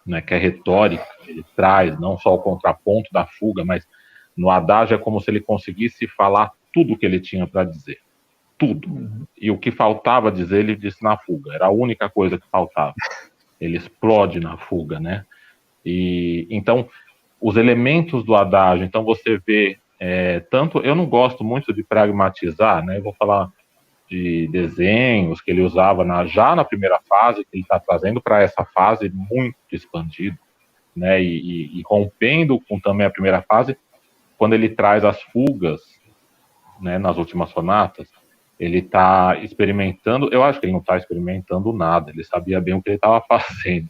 né, que é retórica. Ele traz não só o contraponto da fuga, mas no adágio é como se ele conseguisse falar tudo o que ele tinha para dizer. Tudo. E o que faltava dizer, ele disse na fuga. Era a única coisa que faltava. Ele explode na fuga, né? E então, os elementos do adágio, então você vê tanto, eu não gosto muito de pragmatizar, né? Eu vou falar de desenhos que ele usava já na primeira fase, que ele está trazendo para essa fase muito expandido, né? E rompendo com também a primeira fase, quando ele traz as fugas, né, nas últimas sonatas, ele está experimentando, eu acho que ele não está experimentando nada, ele sabia bem o que ele estava fazendo.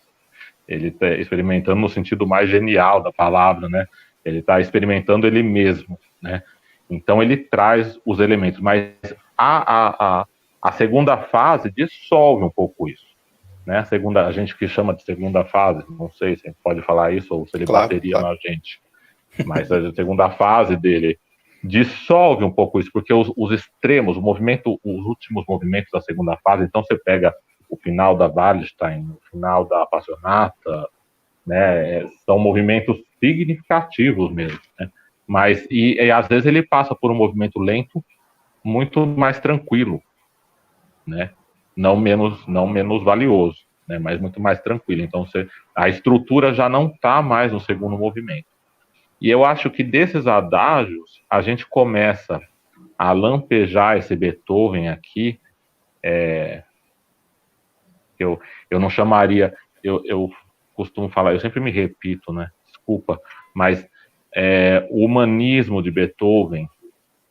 Ele está experimentando no sentido mais genial da palavra, né? Ele está experimentando ele mesmo, né? Então ele traz os elementos, mas a segunda fase dissolve um pouco isso, né? A gente que chama de segunda fase, não sei se a gente pode falar isso ou se ele bateria na gente, mas a segunda fase dele dissolve um pouco isso, porque os extremos, os últimos movimentos da segunda fase, então você pega o final da Wallenstein, o final da Passionata, né, são movimentos significativos mesmo, né? Mas, e às vezes ele passa por um movimento lento, muito mais tranquilo, né? Não menos valioso, né? Mas muito mais tranquilo. Então a estrutura já não está mais no segundo movimento. E eu acho que desses adágios, a gente começa a lampejar esse Beethoven aqui, eu não chamaria, eu costumo falar, eu sempre me repito, né? Desculpa, mas o humanismo de Beethoven,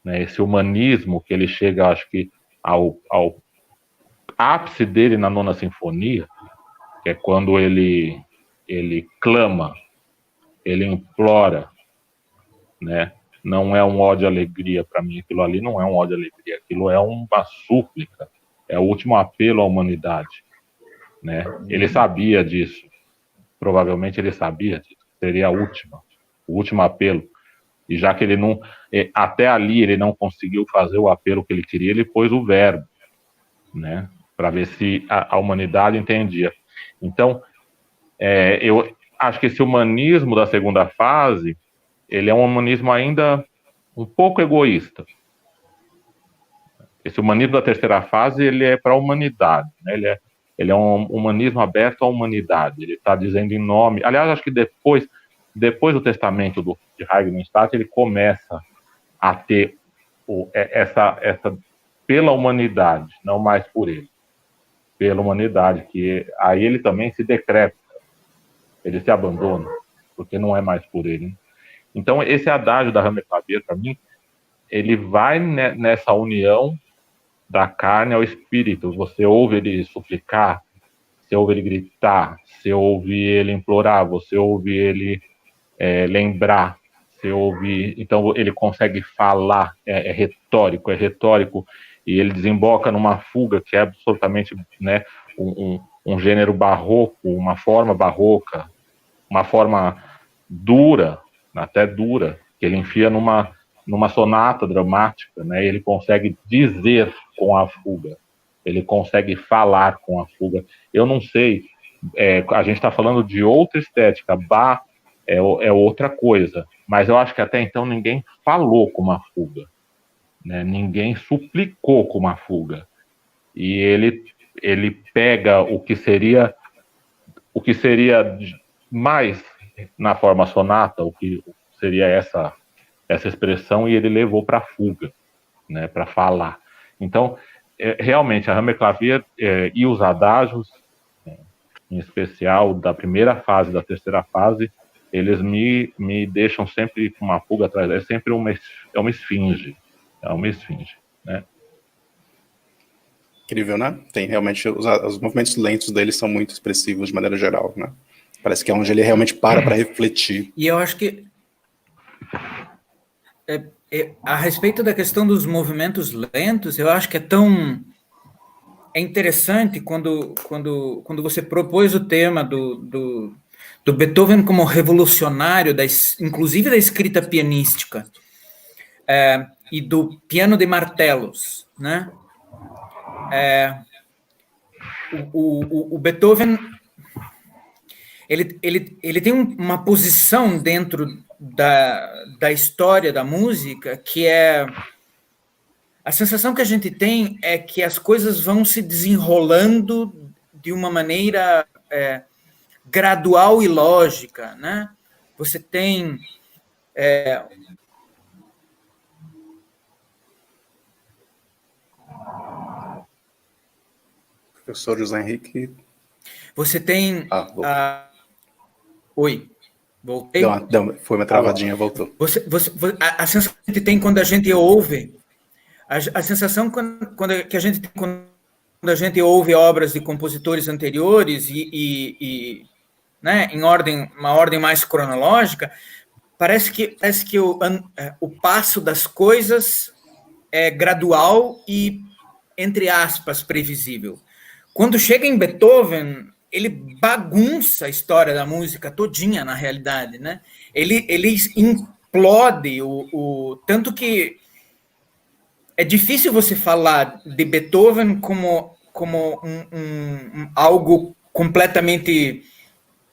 né? Esse humanismo que ele chega, acho que, ao ápice dele na Nona Sinfonia, que é quando ele clama, ele implora, né? Não é um ódio à alegria para mim, aquilo ali não é um ódio à alegria, aquilo é uma súplica, é o último apelo à humanidade, né? Ele sabia disso, provavelmente ele sabia disso, seria o último apelo, e já que ele não, até ali ele não conseguiu fazer o apelo que ele queria, ele pôs o verbo, né? Para ver se a humanidade entendia. Então, eu acho que esse humanismo da segunda fase, ele é um humanismo ainda um pouco egoísta. Esse humanismo da terceira fase, ele é para a humanidade, né? Ele é um humanismo aberto à humanidade. Ele está dizendo em nome... Aliás, acho que depois do testamento de Heiligenstadt, ele começa a ter essa pela humanidade, não mais por ele. Pela humanidade, que aí ele também se decreta. Ele se abandona, porque não é mais por ele, né? Então, esse adágio da Hammerklavier, para mim, ele vai nessa união da carne ao espírito. Você ouve ele suplicar, você ouve ele gritar, você ouve ele implorar, você ouve ele lembrar, você ouve... Então, ele consegue falar, é retórico, e ele desemboca numa fuga que é absolutamente, né, um gênero barroco, uma forma barroca, uma forma dura, até dura, que ele enfia numa sonata dramática, né? Ele consegue dizer com a fuga, ele consegue falar com a fuga. Eu não sei, a gente está falando de outra estética, Bach é outra coisa, mas eu acho que até então ninguém falou com uma fuga, né? Ninguém suplicou com uma fuga. e ele pega o que seria mais na forma sonata, o que seria essa expressão, e ele levou para a fuga, né, para falar. Então, realmente, a Hammerklavier e os adágios, em especial da primeira fase, da terceira fase, eles me deixam sempre com uma pulga atrás. É sempre uma esfinge. É uma esfinge, né? Incrível, né? Tem realmente os movimentos lentos deles são muito expressivos de maneira geral, né? Parece que é onde ele realmente para refletir. E eu acho que a respeito da questão dos movimentos lentos, eu acho que é interessante quando você propôs o tema do Beethoven como revolucionário, inclusive da escrita pianística, e do piano de martelos, né? O Beethoven ele tem uma posição dentro da história da música que é a sensação que a gente tem é que as coisas vão se desenrolando de uma maneira gradual e lógica, né? Você tem Professor José Henrique. Você tem Oi, voltei? Foi uma travadinha, voltou. A sensação que a gente tem quando a gente ouve, a sensação que a gente tem quando a gente ouve obras de compositores anteriores né, uma ordem mais cronológica, parece que o passo das coisas é gradual e, entre aspas, previsível. Quando chega em Beethoven, ele bagunça a história da música todinha, na realidade, né? Ele implode tanto que é difícil você falar de Beethoven como algo completamente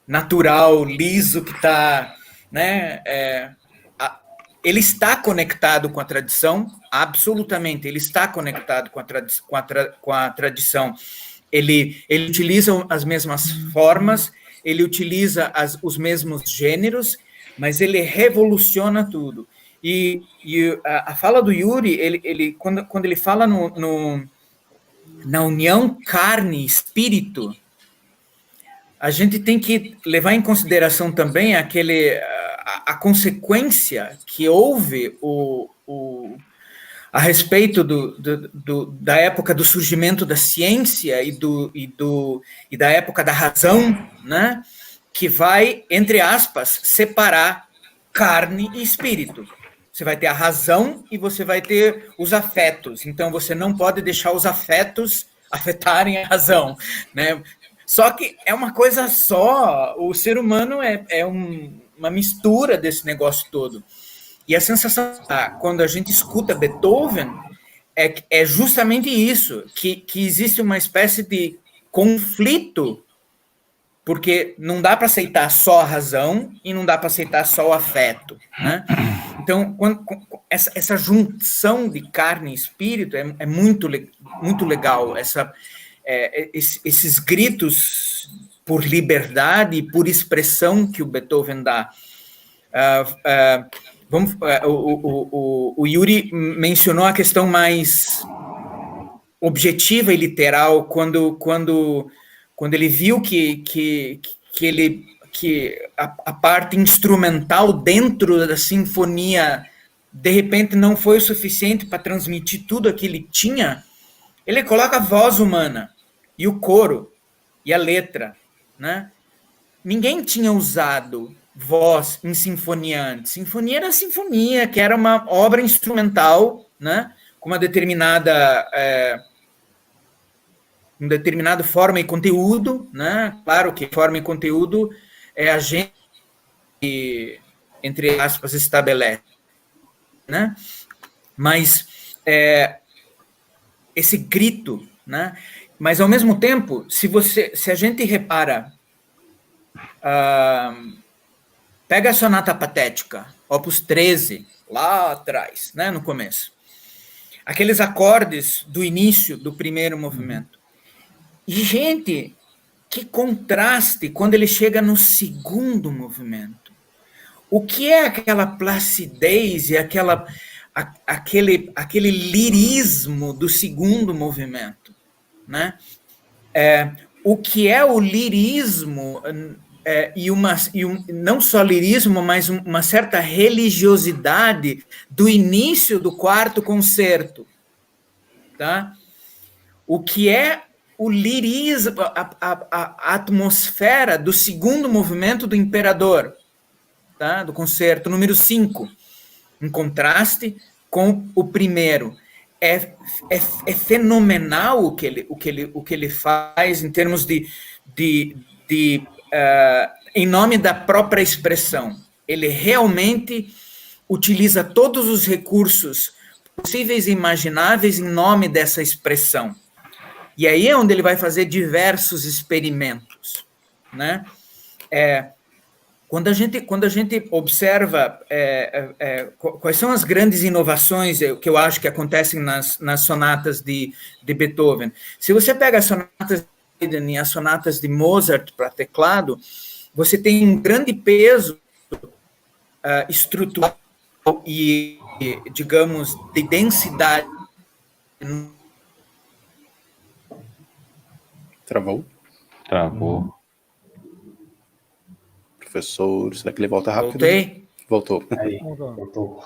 natural, liso, que está, né? Ele está conectado com a tradição, absolutamente. Ele está conectado com a tradição. Ele utiliza as mesmas formas, ele utiliza os mesmos gêneros, mas ele revoluciona tudo. E a fala do Yuri, quando ele fala na união carne e espírito, a gente tem que levar em consideração também a consequência que houve a respeito da época do surgimento da ciência e da época da razão, né, que vai, entre aspas, separar carne e espírito. Você vai ter a razão e você vai ter os afetos. Então, você não pode deixar os afetos afetarem a razão, né? Só que é uma coisa só, o ser humano é uma mistura desse negócio todo. E a sensação, quando a gente escuta Beethoven, é justamente isso, que existe uma espécie de conflito, porque não dá para aceitar só a razão e não dá para aceitar só o afeto, né? Então, essa junção de carne e espírito é muito legal, esses gritos por liberdade e por expressão que o Beethoven dá. O Yuri mencionou a questão mais objetiva e literal quando ele viu que a parte instrumental dentro da sinfonia de repente não foi o suficiente para transmitir tudo aquilo que ele tinha. Ele coloca a voz humana e o coro e a letra, né? Ninguém tinha usado voz em sinfonia antes. Sinfonia era sinfonia, que era uma obra instrumental, né? Com uma determinada forma e conteúdo, né? Claro que forma e conteúdo é a gente que, entre aspas, estabelece, né? Mas esse grito, né? Mas ao mesmo tempo, se a gente repara, pega a Sonata Patética, Opus 13, lá atrás, né, no começo. aqueles acordes do início do primeiro movimento. E, gente, que contraste quando ele chega no segundo movimento. O que é aquela placidez e aquele lirismo do segundo movimento, né? O que é o lirismo, não só lirismo, mas uma certa religiosidade do início do quarto concerto, tá? O que é o lirismo, a atmosfera do segundo movimento do Imperador, tá? Do concerto número 5, em contraste com o primeiro. É fenomenal o que ele faz em termos em nome da própria expressão. Ele realmente utiliza todos os recursos possíveis e imagináveis em nome dessa expressão. E aí é onde ele vai fazer diversos experimentos, né? Quando a gente observa quais são as grandes inovações que eu acho que acontecem nas sonatas de Beethoven, se você pega as sonatas de Haydn e as sonatas de Mozart para teclado, você tem um grande peso estrutural e, digamos, de densidade. Travou? Travou. Professor, será que ele volta rápido? Voltei? Voltou. Aí, voltou.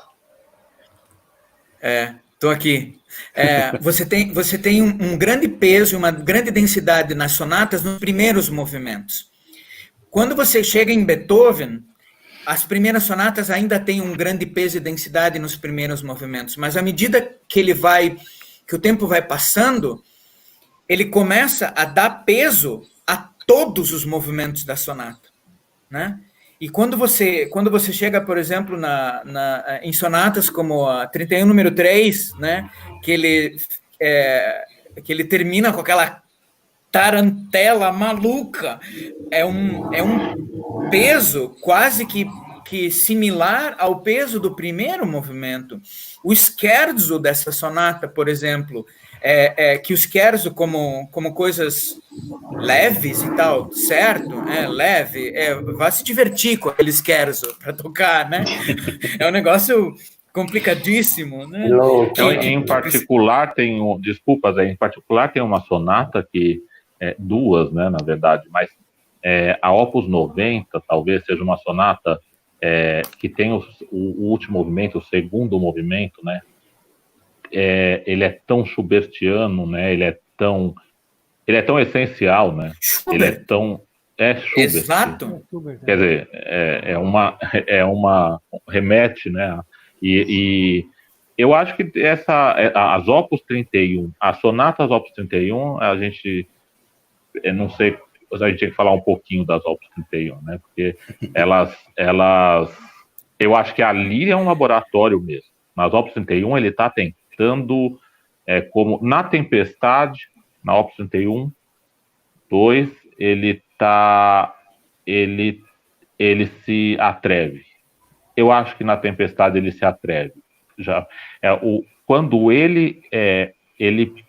Estou aqui. Você tem um grande peso e uma grande densidade nas sonatas nos primeiros movimentos. Quando você chega em Beethoven, as primeiras sonatas ainda têm um grande peso e densidade nos primeiros movimentos, mas à medida que o tempo vai passando, ele começa a dar peso a todos os movimentos da sonata, né? E quando você chega, por exemplo, em sonatas como a 31 número 3, né, que ele termina com aquela tarantela maluca, é um peso quase que similar ao peso do primeiro movimento. O scherzo dessa sonata, por exemplo, que o scherzo como coisas leves e tal, certo? Leve, vai se divertir com aquele scherzo para tocar, né? É um negócio complicadíssimo, né? Então, em particular tem uma sonata que duas, né, na verdade, mas a Opus 90 talvez seja uma sonata que tem o último movimento, o segundo movimento, né? Ele é tão schubertiano, né? Ele é tão essencial, né? Schubert. Ele é tão Schubert. Exato. Quer dizer, remete, né? E eu acho que as Opus 31, as sonatas Opus 31, a gente não sei, a gente tem que falar um pouquinho das Opus 31, né? Porque elas eu acho que ali é um laboratório mesmo. Nas Opus 31 ele está tentando, como na Tempestade, na Opus 31, 2, ele se atreve. Eu acho que na Tempestade ele se atreve. Quando ele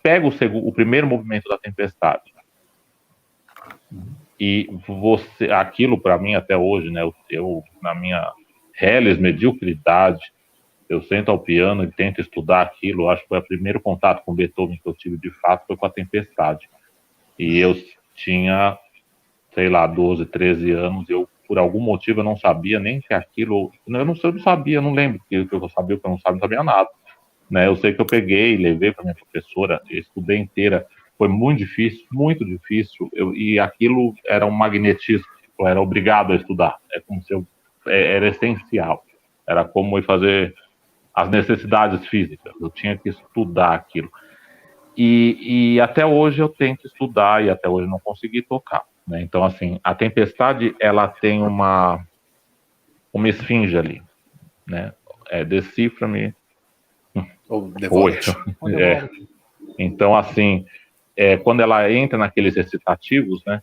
pega o primeiro movimento da Tempestade, e aquilo para mim até hoje, né? Eu na minha reles mediocridade, eu sento ao piano e tento estudar aquilo. Acho que foi o primeiro contato com Beethoven que eu tive de fato, foi com a Tempestade. E eu tinha, sei lá, 12, 13 anos, por algum motivo eu não sabia nem que aquilo, eu não sabia, não lembro que eu sabia, que eu não sabia nada, né? Eu sei que eu peguei, levei para minha professora, estudei inteira, foi muito difícil, e aquilo era um magnetismo, eu era obrigado a estudar, como se era essencial, era como ir fazer as necessidades físicas, eu tinha que estudar aquilo. E até hoje eu tento estudar, e até hoje não consegui tocar, né? Então, assim, a Tempestade, ela tem uma esfinge ali, né? Decifra-me. Ou devora-te. Então, assim, quando ela entra naqueles recitativos, né?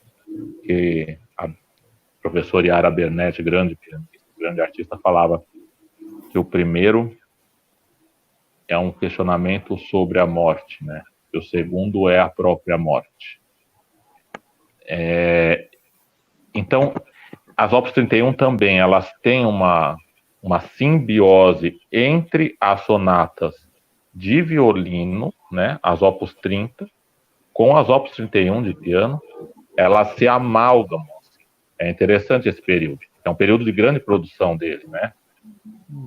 Que a professora Yara Bernetti, grande artista, falava que o primeiro é um questionamento sobre a morte, né? E o segundo é a própria morte. Então, as Opus 31 também, elas têm uma simbiose entre as sonatas de violino, né, as Opus 30, com as Opus 31 de piano, elas se amalgamam. Assim. É interessante esse período. É um período de grande produção dele, né?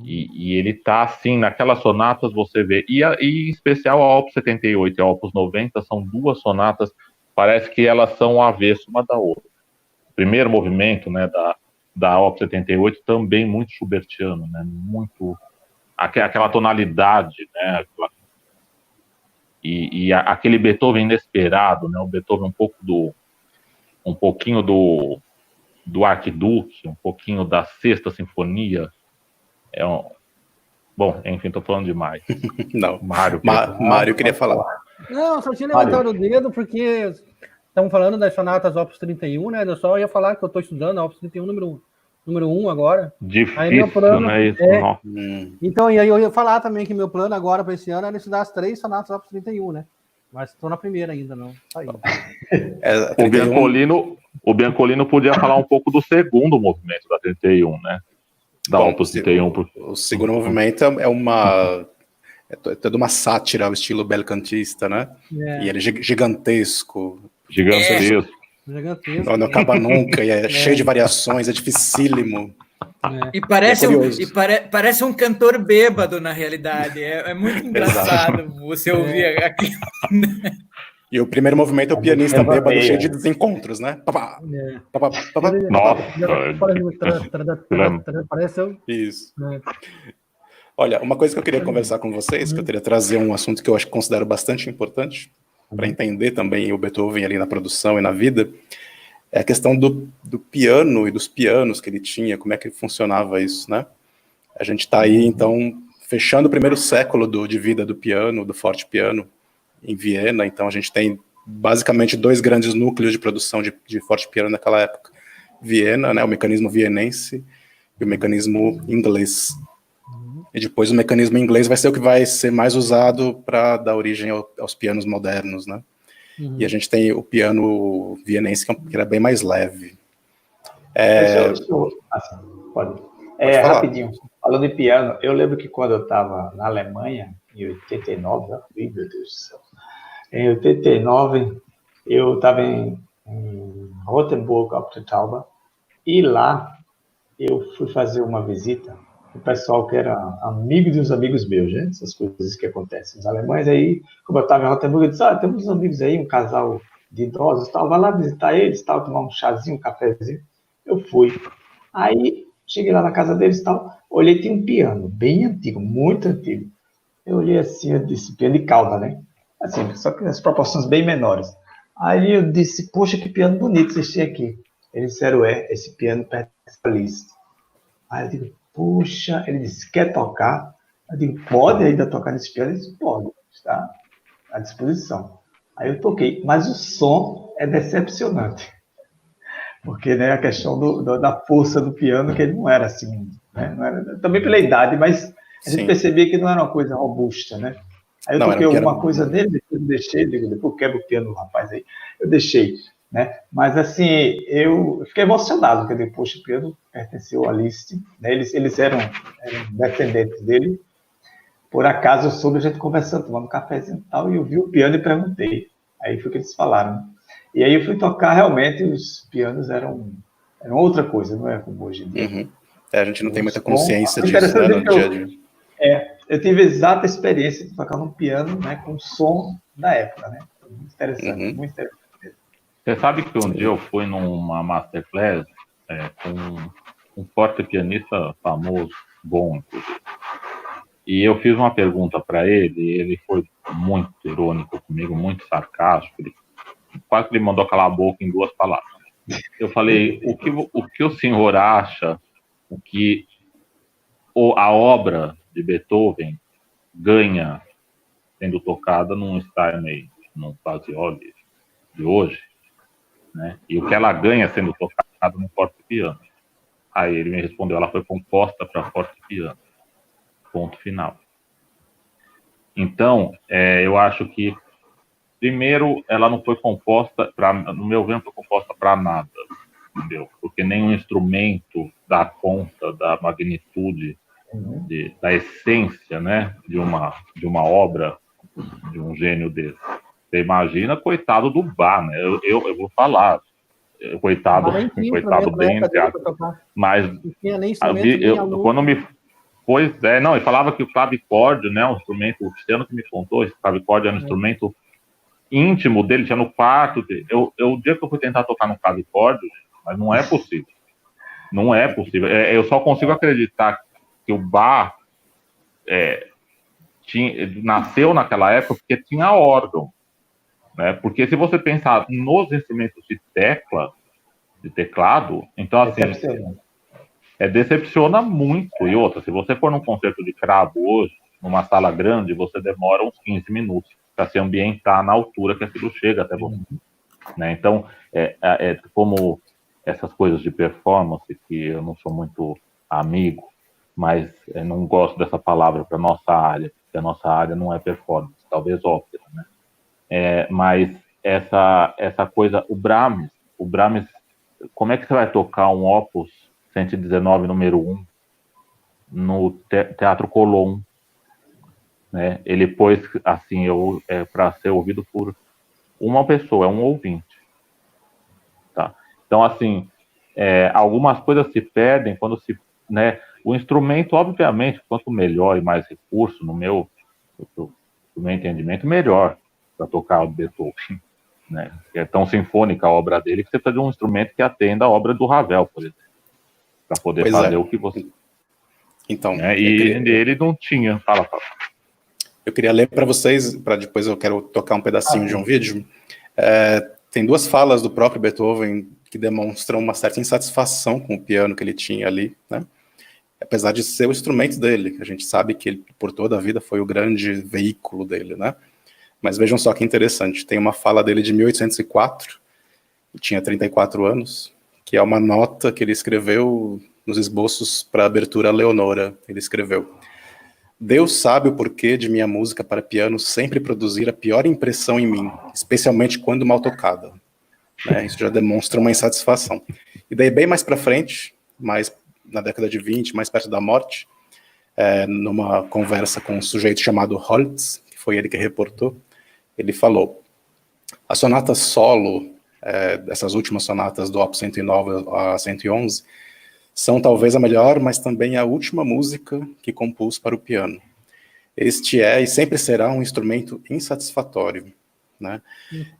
E ele tá assim, naquelas sonatas você vê, e em especial a Opus 78 e a Opus 90 são duas sonatas, parece que elas são o avesso uma da outra. O primeiro movimento, né, da Opus 78 também muito schubertiano, né, muito aquela tonalidade, né, aquele Beethoven inesperado, né, o Beethoven um pouquinho do Arquiduque, um pouquinho da Sexta Sinfonia. Bom, enfim, tô falando demais. Não, Mário queria falar. Não, só tinha levantado o dedo porque estamos falando das sonatas Opus 31, né? Eu só ia falar que eu estou estudando a Opus 31 número 1 agora. Difícil, aí meu plano, né? Isso, Então, e aí eu ia falar também que meu plano agora para esse ano era estudar as 3 sonatas Opus 31, né? Mas estou na primeira ainda, não. Tá aí. O Biancolino podia falar um pouco do segundo movimento da 31, né? Da Opus 31. O segundo movimento é toda uma sátira ao estilo belcantista, né? E ele é gigantesco. Gigantesco. Não acaba nunca, e é cheio de variações, é dificílimo. E parece um cantor bêbado, na realidade. É muito engraçado você ouvir aquilo. E o primeiro movimento é o pianista bêbado cheio de desencontros, né? Nossa! Parece isso. Olha, uma coisa que eu queria conversar com vocês, que eu queria trazer um assunto que eu considero bastante importante para entender também o Beethoven ali na produção e na vida, é a questão do piano e dos pianos que ele tinha, como é que funcionava isso, né? A gente está aí, então, fechando o primeiro século de vida do piano, do forte piano, em Viena. Então a gente tem basicamente 2 grandes núcleos de produção de forte piano naquela época. Viena, né, o mecanismo vienense e o mecanismo inglês. E depois o mecanismo inglês vai ser o que vai ser mais usado para dar origem aos pianos modernos, né? E a gente tem o piano vienense, que era bem mais leve. Pode rapidinho. Falando de piano, eu lembro que quando eu estava na Alemanha, em 89, meu Deus do céu, em 89, eu estava em Rotenburg, Optentauber, e lá eu fui fazer uma visita com o pessoal que era amigo dos amigos meus, né? Essas coisas que acontecem. Os alemães aí, como eu estava em Rotenburg, eu disse, temos uns amigos aí, um casal de idosos, tal, vai lá visitar eles, tal, tomar um chazinho, um cafezinho. Eu fui. Aí, cheguei lá na casa deles, tal, olhei, tinha um piano bem antigo, muito antigo. Eu olhei assim, eu disse, piano de cauda, né? Assim, só que as proporções bem menores. Aí eu disse, poxa, que piano bonito vocês têm aqui. Eles disseram, esse piano pertence a Liszt. Aí eu digo, poxa, ele disse, quer tocar? Eu digo, pode ainda tocar nesse piano? Ele disse, pode, está à disposição. Aí eu toquei, mas o som é decepcionante. Porque, né, a questão da força do piano, que ele não era assim, né? Não era, também pela idade, mas a gente percebia que não era uma coisa robusta, né? Aí eu toquei alguma coisa dele, depois eu deixei, depois eu quebro o piano do rapaz aí, eu deixei, né? Mas assim, eu fiquei emocionado, porque depois o piano pertenceu a Liszt, né? Eles eram descendentes dele. Por acaso eu soube a gente conversando, tomando um cafezinho e tal, e eu vi o piano e perguntei. Aí foi o que eles falaram, né? E aí eu fui tocar, realmente, os pianos eram outra coisa, não é como hoje em dia. A gente não tem muita consciência disso, né, no dia a dia. Eu tive a exata experiência de tocar num piano, né, com o som da época, né? Muito interessante, muito interessante. Você sabe que um dia eu fui numa masterclass com um forte pianista famoso, bom, inclusive. E eu fiz uma pergunta para ele, e ele foi muito irônico comigo, muito sarcástico, quase que ele mandou calar a boca em 2 palavras. Eu falei, o que o senhor acha que a obra de Beethoven ganha sendo tocada num Steinway, num Fazioli de hoje, né? E o que ela ganha sendo tocada num fortepiano? Aí ele me respondeu, ela foi composta para fortepiano. Ponto final. Então, eu acho que, primeiro, ela não foi composta, no meu ver, não foi composta para nada, entendeu? Porque nenhum instrumento dá conta da magnitude, da essência, né, de uma obra, de um gênio desse. Você imagina, coitado do Bach, né? Eu vou falar, coitado, coitado bem, mas não tinha nem instrumento, nem quando me Pois é, não, e falava que o clavicórdio, né, um instrumento, o Cristiano que me contou, esse clavicórdio era um instrumento íntimo dele, tinha no quarto dele. O dia que eu fui tentar tocar no clavicórdio, mas não é possível. Não é possível. Eu só consigo acreditar que o Bach nasceu naquela época porque tinha órgão, né? Porque se você pensar nos instrumentos de teclado, então assim, decepciona muito. E outra, se você for num concerto de cravo hoje, numa sala grande, você demora uns 15 minutos para se ambientar na altura que aquilo chega até você. Né? Então, como essas coisas de performance, que eu não sou muito amigo, mas não gosto dessa palavra para nossa área, porque a nossa área não é performance, talvez ópera, né? Mas essa coisa, o Brahms, como é que você vai tocar um Opus 119, número 1, no Teatro Colón, né? Ele pôs, assim, para ser ouvido por uma pessoa, um ouvinte. Tá? Então, assim, algumas coisas se perdem quando né, o instrumento, obviamente, quanto melhor e mais recurso, no meu entendimento, melhor para tocar o Beethoven. Né? É tão sinfônica a obra dele que você precisa de um instrumento que atenda a obra do Ravel, por exemplo, para poder fazer o que você... Então, né? E ele não tinha. Fala. Eu queria ler para vocês, para depois eu quero tocar um pedacinho de um vídeo. Tem duas falas do próprio Beethoven que demonstram uma certa insatisfação com o piano que ele tinha ali, né? Apesar de ser o instrumento dele, a gente sabe que ele, por toda a vida, foi o grande veículo dele, né? Mas vejam só que interessante, tem uma fala dele de 1804, ele tinha 34 anos, que é uma nota que ele escreveu nos esboços para a abertura Leonora. Ele escreveu: Deus sabe o porquê de minha música para piano sempre produzir a pior impressão em mim, especialmente quando mal tocada. Né? Isso já demonstra uma insatisfação. E daí, bem mais para frente, mais na década de 20, mais perto da morte, numa conversa com um sujeito chamado Holtz, que foi ele que reportou, ele falou: a sonata solo, essas últimas sonatas do Op. 109 a 111, são talvez a melhor, mas também a última música que compus para o piano. Este é e sempre será um instrumento insatisfatório, né?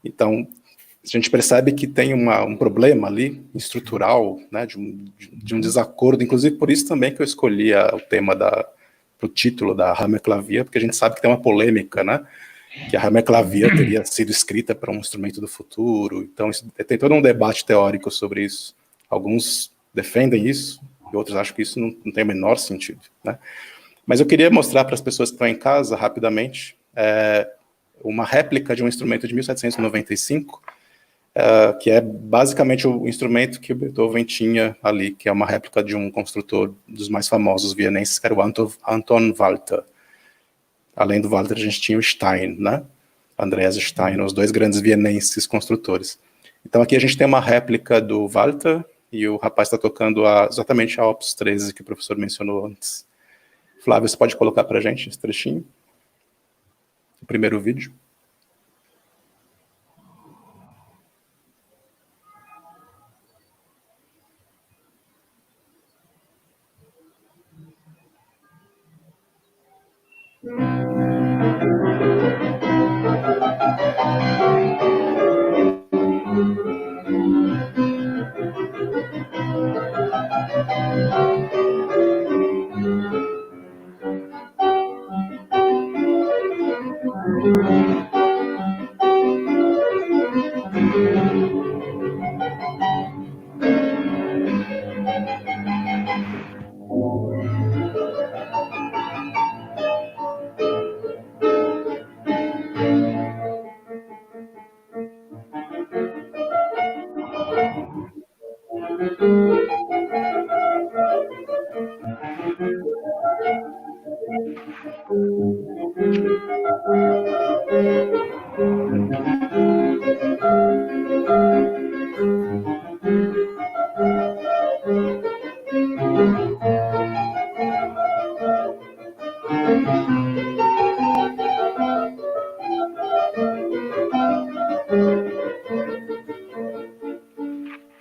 Então, a gente percebe que tem um problema ali, estrutural, né, de um desacordo, inclusive por isso também que eu escolhi o tema pro título da Hammerklavier, porque a gente sabe que tem uma polêmica, né, que a Hammerklavier teria sido escrita para um instrumento do futuro. Então, tem todo um debate teórico sobre isso. Alguns defendem isso, e outros acham que isso não tem o menor sentido, né? Mas eu queria mostrar para as pessoas que estão em casa, rapidamente, uma réplica de um instrumento de 1795, que é basicamente o instrumento que o Beethoven tinha ali, que é uma réplica de um construtor dos mais famosos vienenses, que era o Anton Walter. Além do Walter, a gente tinha o Stein, né? Andreas Stein, os dois grandes vienenses construtores. Então aqui a gente tem uma réplica do Walter, e o rapaz está tocando exatamente a Opus 13 que o professor mencionou antes. Flávio, você pode colocar para a gente esse trechinho? O primeiro vídeo.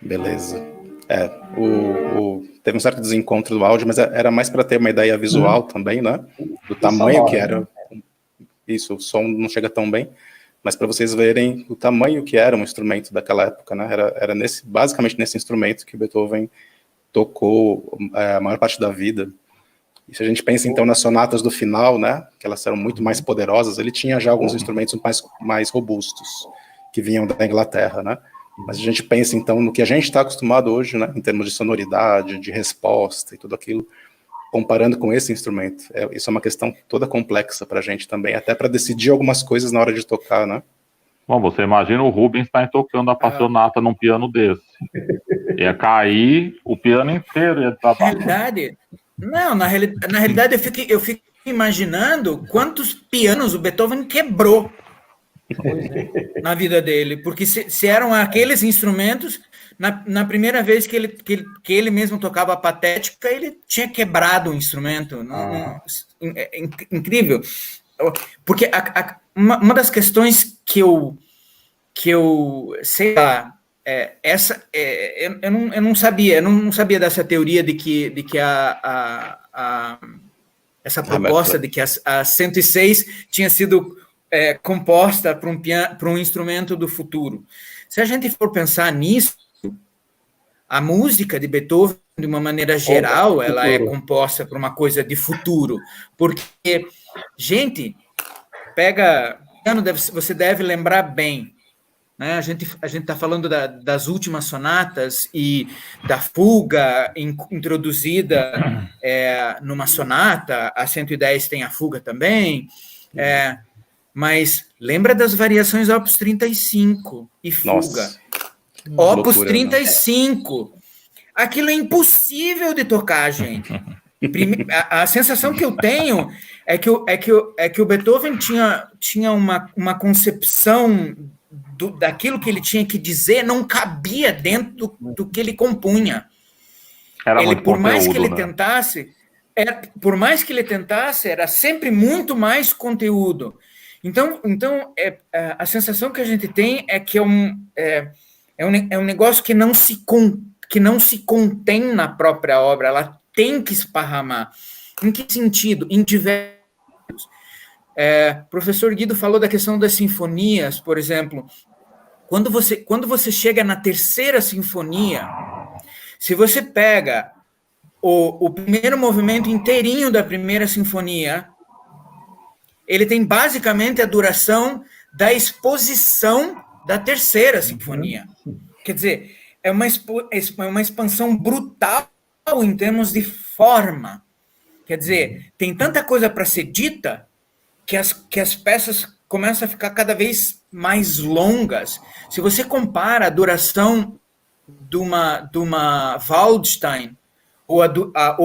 Beleza. Teve um certo desencontro do áudio, mas era mais para ter uma ideia visual também, né? Do tamanho que era. Isso, o som não chega tão bem, mas para vocês verem o tamanho que era um instrumento daquela época, né? Era basicamente nesse instrumento que Beethoven tocou a maior parte da vida. E se a gente pensa, então, nas sonatas do final, né? Que elas eram muito mais poderosas, ele tinha já alguns instrumentos mais robustos, que vinham da Inglaterra, né? Mas a gente pensa, então, no que a gente está acostumado hoje, né, em termos de sonoridade, de resposta e tudo aquilo, comparando com esse instrumento. Isso é uma questão toda complexa para a gente também, até para decidir algumas coisas na hora de tocar, né? Bom, você imagina o Rubinstein tocando a passionata num piano desse. Ia cair o piano inteiro. Ia na realidade eu fico imaginando quantos pianos o Beethoven quebrou na vida dele, porque se eram aqueles instrumentos, na primeira vez que ele mesmo tocava a patética, ele tinha quebrado o instrumento. É incrível, porque uma das questões que eu sei lá, eu não sabia dessa teoria de que essa proposta de que a 106 tinha sido composta para um instrumento do futuro. Se a gente for pensar nisso, a música de Beethoven, de uma maneira geral, ela é composta por uma coisa de futuro. Porque, gente, você deve lembrar bem, né? A gente está falando das últimas sonatas e da fuga introduzida numa sonata, a 110 tem a fuga também, mas lembra das variações Opus 35 e fuga. Nossa, Opus loucura, 35. Né? Aquilo é impossível de tocar, gente. A sensação que eu tenho é que o Beethoven tinha uma concepção daquilo que ele tinha que dizer, não cabia dentro do que ele compunha. Por mais que ele tentasse, era sempre muito mais conteúdo. Então a sensação que a gente tem é que é um negócio que não se contém na própria obra, ela tem que esparramar. Em que sentido? Em diversos. Professor Guido falou da questão das sinfonias, por exemplo. Quando você chega na terceira sinfonia, se você pega o primeiro movimento inteirinho da primeira sinfonia, ele tem basicamente a duração da exposição da terceira sinfonia. Quer dizer, é uma expansão brutal em termos de forma. Quer dizer, tem tanta coisa para ser dita que as peças começam a ficar cada vez mais longas. Se você compara a duração de uma Waldstein ou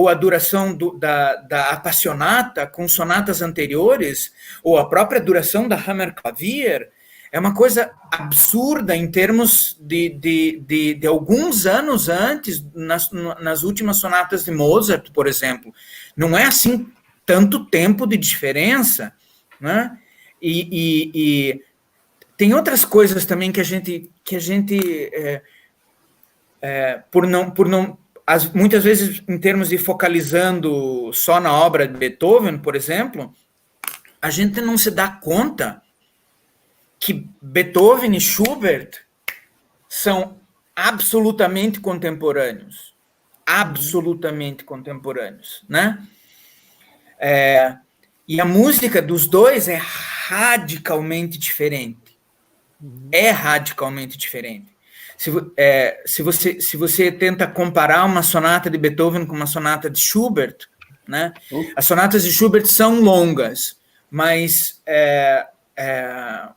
a duração da Appassionata com sonatas anteriores, ou a própria duração da Hammerklavier, é uma coisa absurda em termos de alguns anos antes, nas últimas sonatas de Mozart, por exemplo. Não é assim tanto tempo de diferença, né? E tem outras coisas também que a gente muitas vezes, em termos de focalizando só na obra de Beethoven, por exemplo, a gente não se dá conta que Beethoven e Schubert são absolutamente contemporâneos. Absolutamente contemporâneos, né? E a música dos dois é radicalmente diferente. É radicalmente diferente. Se você tenta comparar uma sonata de Beethoven com uma sonata de Schubert, né? As sonatas de Schubert são longas, mas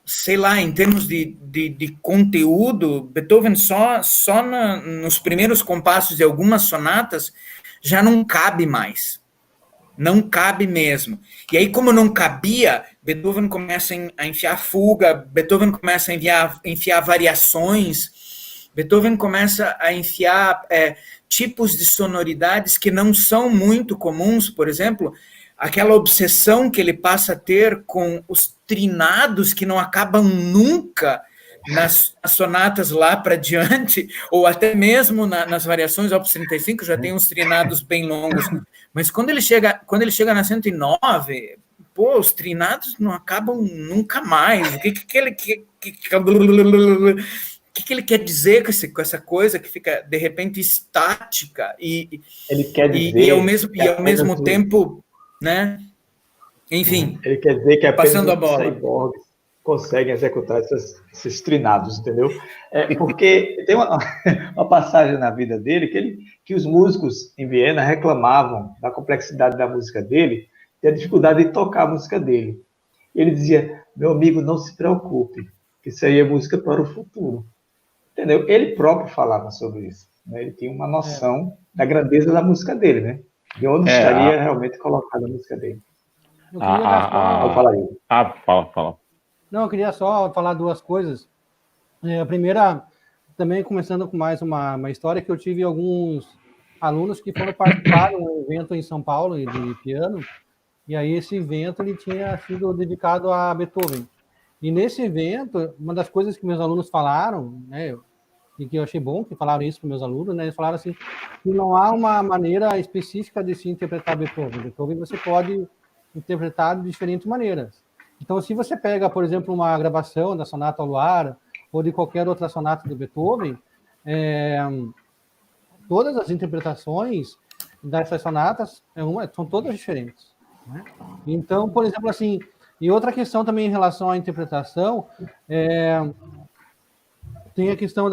sei lá, em termos de conteúdo, Beethoven só nos primeiros compassos de algumas sonatas já não cabe mais. Não cabe mesmo. E aí, como não cabia, Beethoven começa a enfiar fuga, Beethoven começa a enfiar variações, Beethoven começa a enfiar tipos de sonoridades que não são muito comuns. Por exemplo, aquela obsessão que ele passa a ter com os trinados que não acabam nunca, nas sonatas lá para diante, ou até mesmo nas variações Opus 35, já tem uns trinados bem longos. Mas quando ele chega na 109, pô, os trinados não acabam nunca mais. O que ele quer dizer com essa coisa que fica, de repente, estática ele quer dizer e ao mesmo tempo, né? Enfim. Ele quer dizer que apenas passando a bola. Cyborgs conseguem executar esses trinados, entendeu? Porque tem uma passagem na vida dele que os músicos em Viena reclamavam da complexidade da música dele e a dificuldade de tocar a música dele. Ele dizia, meu amigo, não se preocupe, que isso aí é música para o futuro. Entendeu? Ele próprio falava sobre isso. Né? Ele tinha uma noção da grandeza da música dele, né? De onde estaria realmente colocada a música dele. Fala. Não, eu queria só falar duas coisas. A primeira, também começando com mais uma história, que eu tive alguns alunos que foram participar de um evento em São Paulo de piano, e aí esse evento ele tinha sido dedicado a Beethoven. E nesse evento, uma das coisas que meus alunos falaram, né, e que eu achei bom que falaram isso para meus alunos, né, eles falaram assim, que não há uma maneira específica de se interpretar Beethoven. Beethoven você pode interpretar de diferentes maneiras. Então, se você pega, por exemplo, uma gravação da Sonata ao Luar ou de qualquer outra sonata do Beethoven, todas as interpretações dessas sonatas são todas diferentes. Né? Então, por exemplo, assim, e outra questão também em relação à interpretação, tem a questão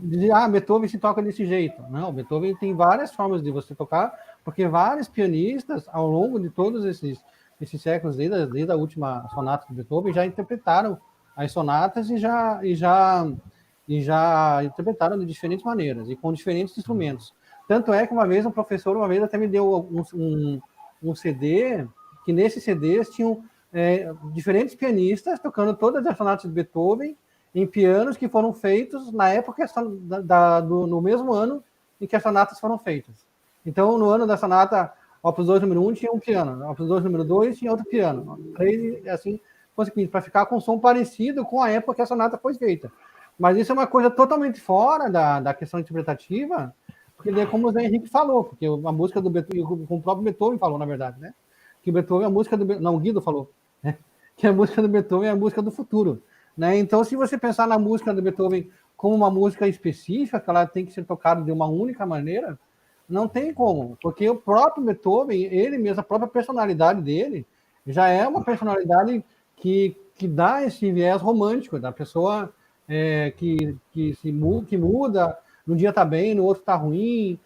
de Beethoven se toca desse jeito. Não, Beethoven tem várias formas de você tocar, porque vários pianistas, ao longo de todos esses séculos, desde a última sonata de Beethoven, já interpretaram as sonatas e já interpretaram de diferentes maneiras e com diferentes instrumentos. Tanto é que uma vez um professor até me deu um CD, que nesses CDs tinham diferentes pianistas tocando todas as sonatas de Beethoven em pianos que foram feitos na época no mesmo ano em que as sonatas foram feitas. Então, no ano da sonata Opus 2 número 1 tinha um piano, Opus 2 número 2 tinha outro piano, 3 assim, para ficar com um som parecido com a época que a sonata foi feita. Mas isso é uma coisa totalmente fora da questão interpretativa, porque é como o Zé Henrique falou, porque a música do Beethoven, como o próprio Beethoven falou, na verdade, né? Que Beethoven é a música do... Não, o Guido falou, né? Que a música do Beethoven é a música do futuro. Né? Então, se você pensar na música do Beethoven como uma música específica, que ela tem que ser tocada de uma única maneira, não tem como, porque o próprio Beethoven, ele mesmo, a própria personalidade dele, já é uma personalidade que dá esse viés romântico, da pessoa que muda, um dia está bem, no outro está ruim,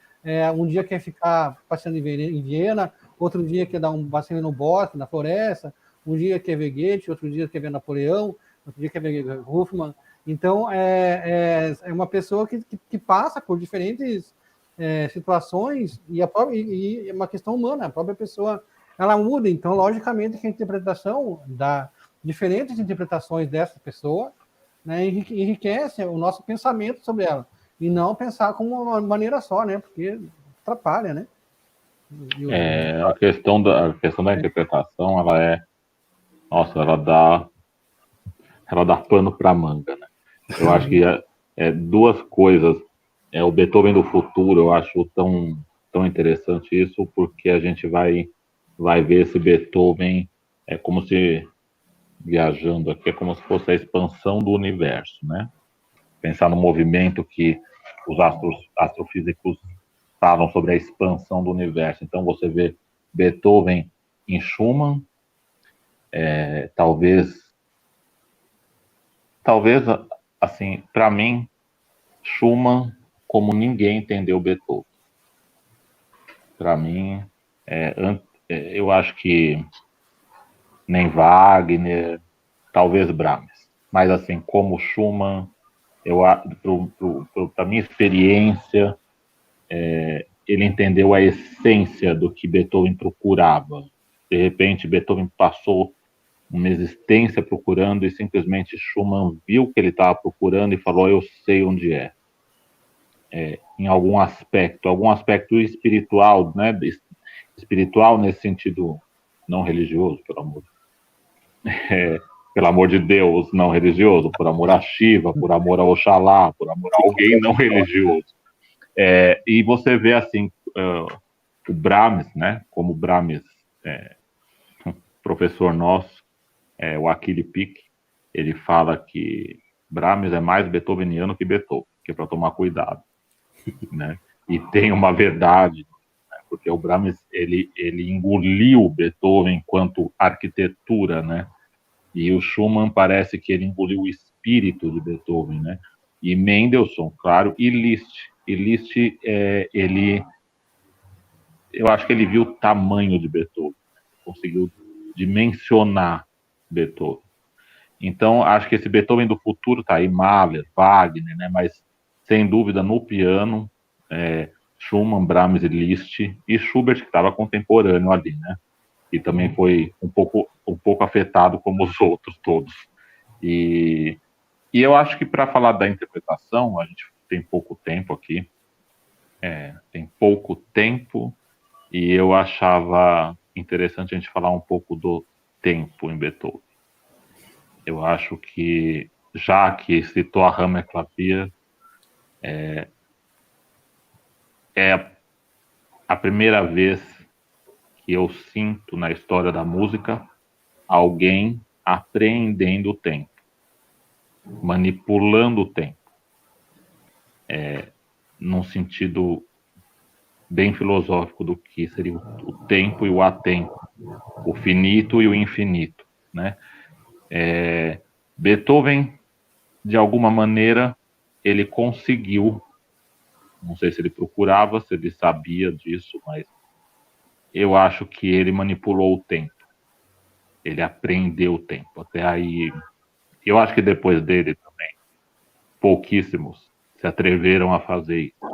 um dia quer ficar passeando em Viena, outro dia quer dar um passeio no bosque, na floresta, um dia quer ver Goethe, outro dia quer ver Napoleão, outro dia quer ver Hoffmann. Então, é uma pessoa que passa por diferentes situações e é uma questão humana, a própria pessoa, ela muda. Então, logicamente, que a interpretação diferentes interpretações dessa pessoa, né, enriquece o nosso pensamento sobre ela. E não pensar como uma maneira só, né? Porque atrapalha, né? A questão da interpretação, ela dá pano para manga, né? Eu acho que duas coisas. O Beethoven do futuro, eu acho tão interessante isso, porque a gente vai ver esse Beethoven como se, viajando aqui, é como se fosse a expansão do universo, né? Pensar no movimento que os astrofísicos falam sobre a expansão do universo. Então, você vê Beethoven em Schumann, talvez, assim, para mim, Schumann, como ninguém entendeu Beethoven. Para mim, eu acho que nem Wagner, talvez Brahms, mas assim, como Schumann, para minha experiência, ele entendeu a essência do que Beethoven procurava. De repente, Beethoven passou uma existência procurando e simplesmente Schumann viu o que ele estava procurando e falou, eu sei onde é. Em algum aspecto espiritual, né? Espiritual nesse sentido não religioso, pelo amor. pelo amor de Deus, não religioso, por amor a Shiva, por amor a Oxalá, por amor a alguém não religioso. E você vê assim, o Brahms, né? Como o Brahms, professor nosso, o Achille Pic, ele fala que Brahms é mais beethoveniano que Beethoven, que é para tomar cuidado, né? E tem uma verdade, né? Porque o Brahms ele engoliu Beethoven enquanto arquitetura, né? E o Schumann parece que ele engoliu o espírito de Beethoven, né? E Mendelssohn, claro, e Liszt. E Liszt, eu acho que ele viu o tamanho de Beethoven, conseguiu dimensionar Beethoven. Então, acho que esse Beethoven do futuro tá aí, Mahler, Wagner, né? Mas, sem dúvida, no piano, Schumann, Brahms e Liszt, e Schubert, que estava contemporâneo ali, né? E também foi um pouco afetado como os outros todos. E eu acho que para falar da interpretação, a gente tem pouco tempo aqui, tem pouco tempo, e eu achava interessante a gente falar um pouco do tempo em Beethoven. Eu acho que, já que citou a Hammerklavier, é a primeira vez que eu sinto na história da música alguém apreendendo o tempo, manipulando o tempo, num sentido bem filosófico do que seria o tempo e o atempo, o finito e o infinito, né? Beethoven, de alguma maneira, ele conseguiu, não sei se ele procurava, se ele sabia disso, mas eu acho que ele manipulou o tempo, ele apreendeu o tempo, até aí, eu acho que depois dele também, pouquíssimos se atreveram a fazer isso,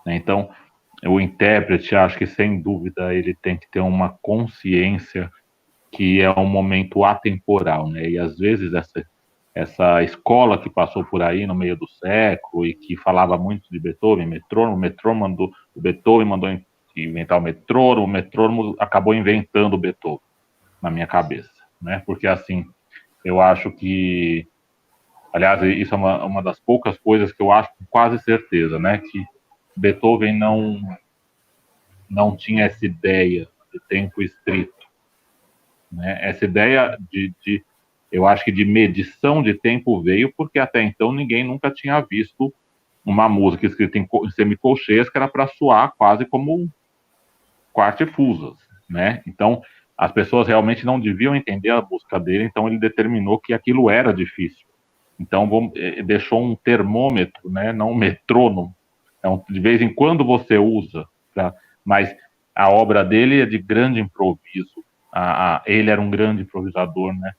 né? Então, o intérprete, acho que sem dúvida, ele tem que ter uma consciência que é um momento atemporal, né? E às vezes essa escola que passou por aí no meio do século e que falava muito de Beethoven, o Beethoven mandou inventar o metrônomo acabou inventando o Beethoven na minha cabeça, né? Porque assim, eu acho que, aliás, isso é uma das poucas coisas que eu acho com quase certeza, né? Que Beethoven não tinha essa ideia de tempo estrito, né? Essa ideia eu acho que de medição de tempo veio porque até então ninguém nunca tinha visto uma música escrita em semicolcheias que era para soar quase como quartifusas, né? Então, as pessoas realmente não deviam entender a música dele, então ele determinou que aquilo era difícil. Então, deixou um termômetro, né? Não um metrônomo. Então, de vez em quando você usa, mas a obra dele é de grande improviso. Ele era um grande improvisador, né?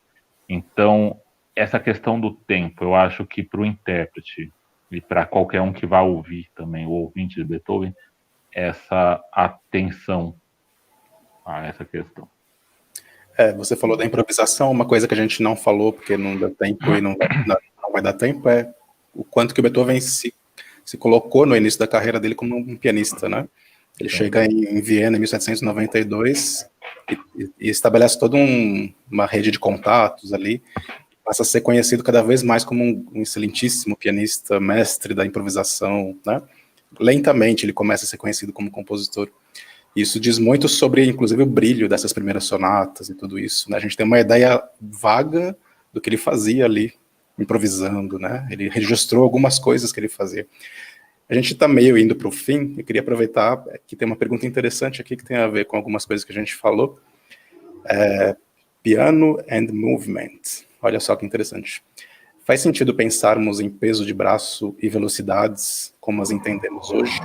Então, essa questão do tempo, eu acho que para o intérprete e para qualquer um que vá ouvir também, o ouvinte de Beethoven, essa atenção a essa questão. Você falou da improvisação, uma coisa que a gente não falou, porque não deu tempo e não vai dar tempo, é o quanto que o Beethoven se colocou no início da carreira dele como um pianista, né? Ele chega em Viena em 1792 e estabelece toda uma rede de contatos ali, passa a ser conhecido cada vez mais como um excelentíssimo pianista, mestre da improvisação, né? Lentamente ele começa a ser conhecido como compositor. Isso diz muito sobre, inclusive, o brilho dessas primeiras sonatas e tudo isso, né? A gente tem uma ideia vaga do que ele fazia ali, improvisando, né? Ele registrou algumas coisas que ele fazia. A gente está meio indo para o fim, eu queria aproveitar que tem uma pergunta interessante aqui que tem a ver com algumas coisas que a gente falou. Piano and movement. Olha só que interessante. Faz sentido pensarmos em peso de braço e velocidades como as entendemos hoje,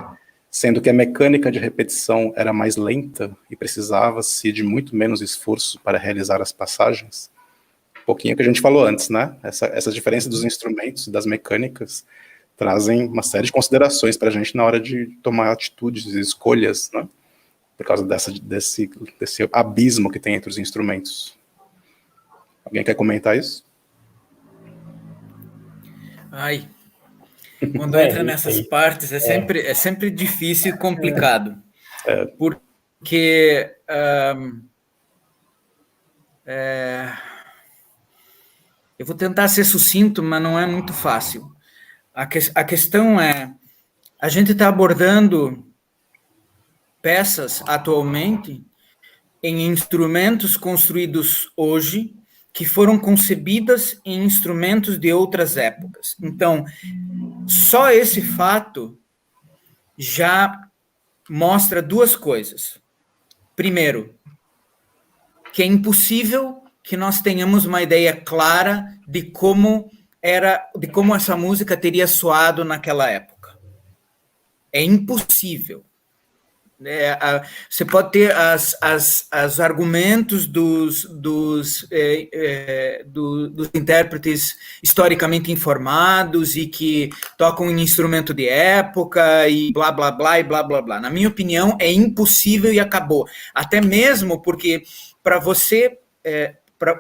sendo que a mecânica de repetição era mais lenta e precisava-se de muito menos esforço para realizar as passagens? Um pouquinho que a gente falou antes, né? Essa diferença dos instrumentos e das mecânicas trazem uma série de considerações para a gente na hora de tomar atitudes e escolhas, né? Por causa desse abismo que tem entre os instrumentos. Alguém quer comentar isso? Ai, quando entra nessas partes é sempre difícil e complicado. Porque Eu vou tentar ser sucinto, mas não é muito fácil. A questão é, a gente está abordando peças atualmente em instrumentos construídos hoje, que foram concebidas em instrumentos de outras épocas. Então, só esse fato já mostra duas coisas. Primeiro, que é impossível que nós tenhamos uma ideia clara de como essa música teria soado naquela época. É impossível. Você pode ter os argumentos dos intérpretes historicamente informados e que tocam em instrumento de época e blá, blá, blá, e blá, blá, blá. Na minha opinião, é impossível e acabou. Até mesmo porque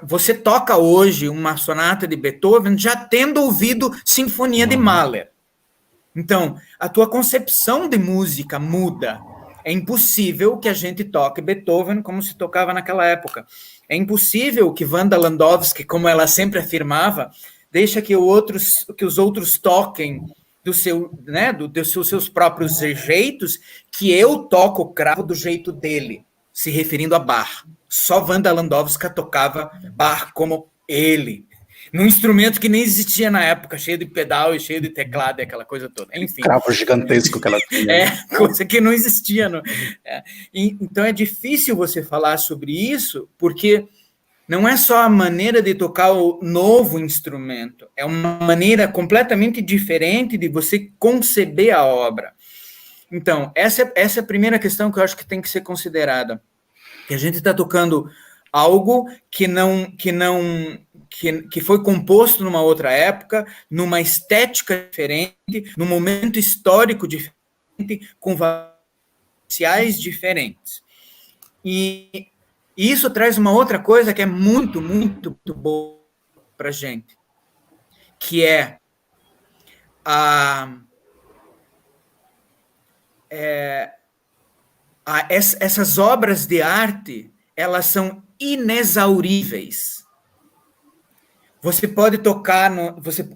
você toca hoje uma sonata de Beethoven já tendo ouvido Sinfonia de Mahler. Então, a tua concepção de música muda. É impossível que a gente toque Beethoven como se tocava naquela época. É impossível que Wanda Landowski, como ela sempre afirmava, deixa que os outros toquem dos seus próprios jeitos, que eu toco o cravo do jeito dele, se referindo a Bach. Só Wanda Landowska tocava Bach como ele, num instrumento que nem existia na época, cheio de pedal e cheio de teclado e aquela coisa toda. Enfim. Cravo gigantesco que ela tinha. Coisa que não existia. Então é difícil você falar sobre isso, porque não é só a maneira de tocar o novo instrumento, é uma maneira completamente diferente de você conceber a obra. Então, essa é a primeira questão que eu acho que tem que ser considerada. Que a gente está tocando algo que foi composto numa outra época, numa estética diferente, num momento histórico diferente, com valores diferentes. E isso traz uma outra coisa que é muito, muito, muito boa para a gente, que é essas obras de arte, elas são inexauríveis. Você pode tocar,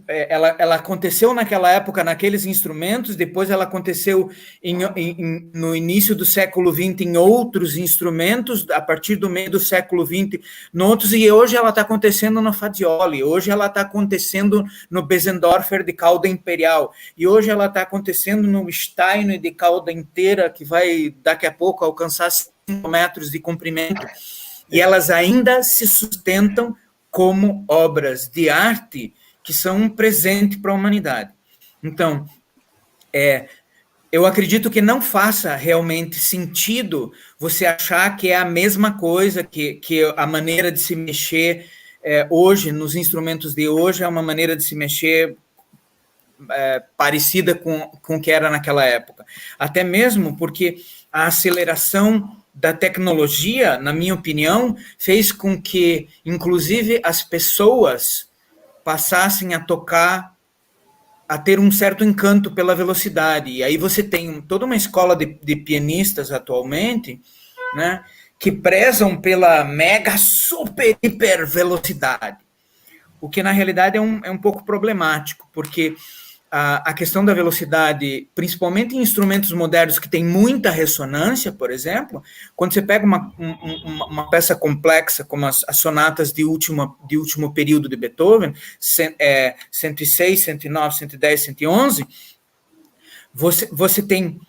ela aconteceu naquela época, naqueles instrumentos, depois ela aconteceu no início do século XX em outros instrumentos, a partir do meio do século XX, outros, e hoje ela está acontecendo no Fagioli, hoje ela está acontecendo no Bösendorfer de cauda imperial, e hoje ela está acontecendo no Stein de cauda inteira, que vai daqui a pouco alcançar 5 metros de comprimento, e elas ainda se sustentam como obras de arte que são um presente para a humanidade. Então, eu acredito que não faça realmente sentido você achar que é a mesma coisa, que a maneira de se mexer hoje, nos instrumentos de hoje, é uma maneira de se mexer parecida com o que era naquela época. Até mesmo porque a aceleração da tecnologia, na minha opinião, fez com que, inclusive, as pessoas passassem a ter um certo encanto pela velocidade. E aí você tem toda uma escola de pianistas atualmente, né, que prezam pela mega, super, hiper velocidade. O que, na realidade, é um pouco problemático, porque a questão da velocidade, principalmente em instrumentos modernos que têm muita ressonância, por exemplo, quando você pega uma peça complexa, como as sonatas de último período de Beethoven, 106, 109, 110, 111, você tem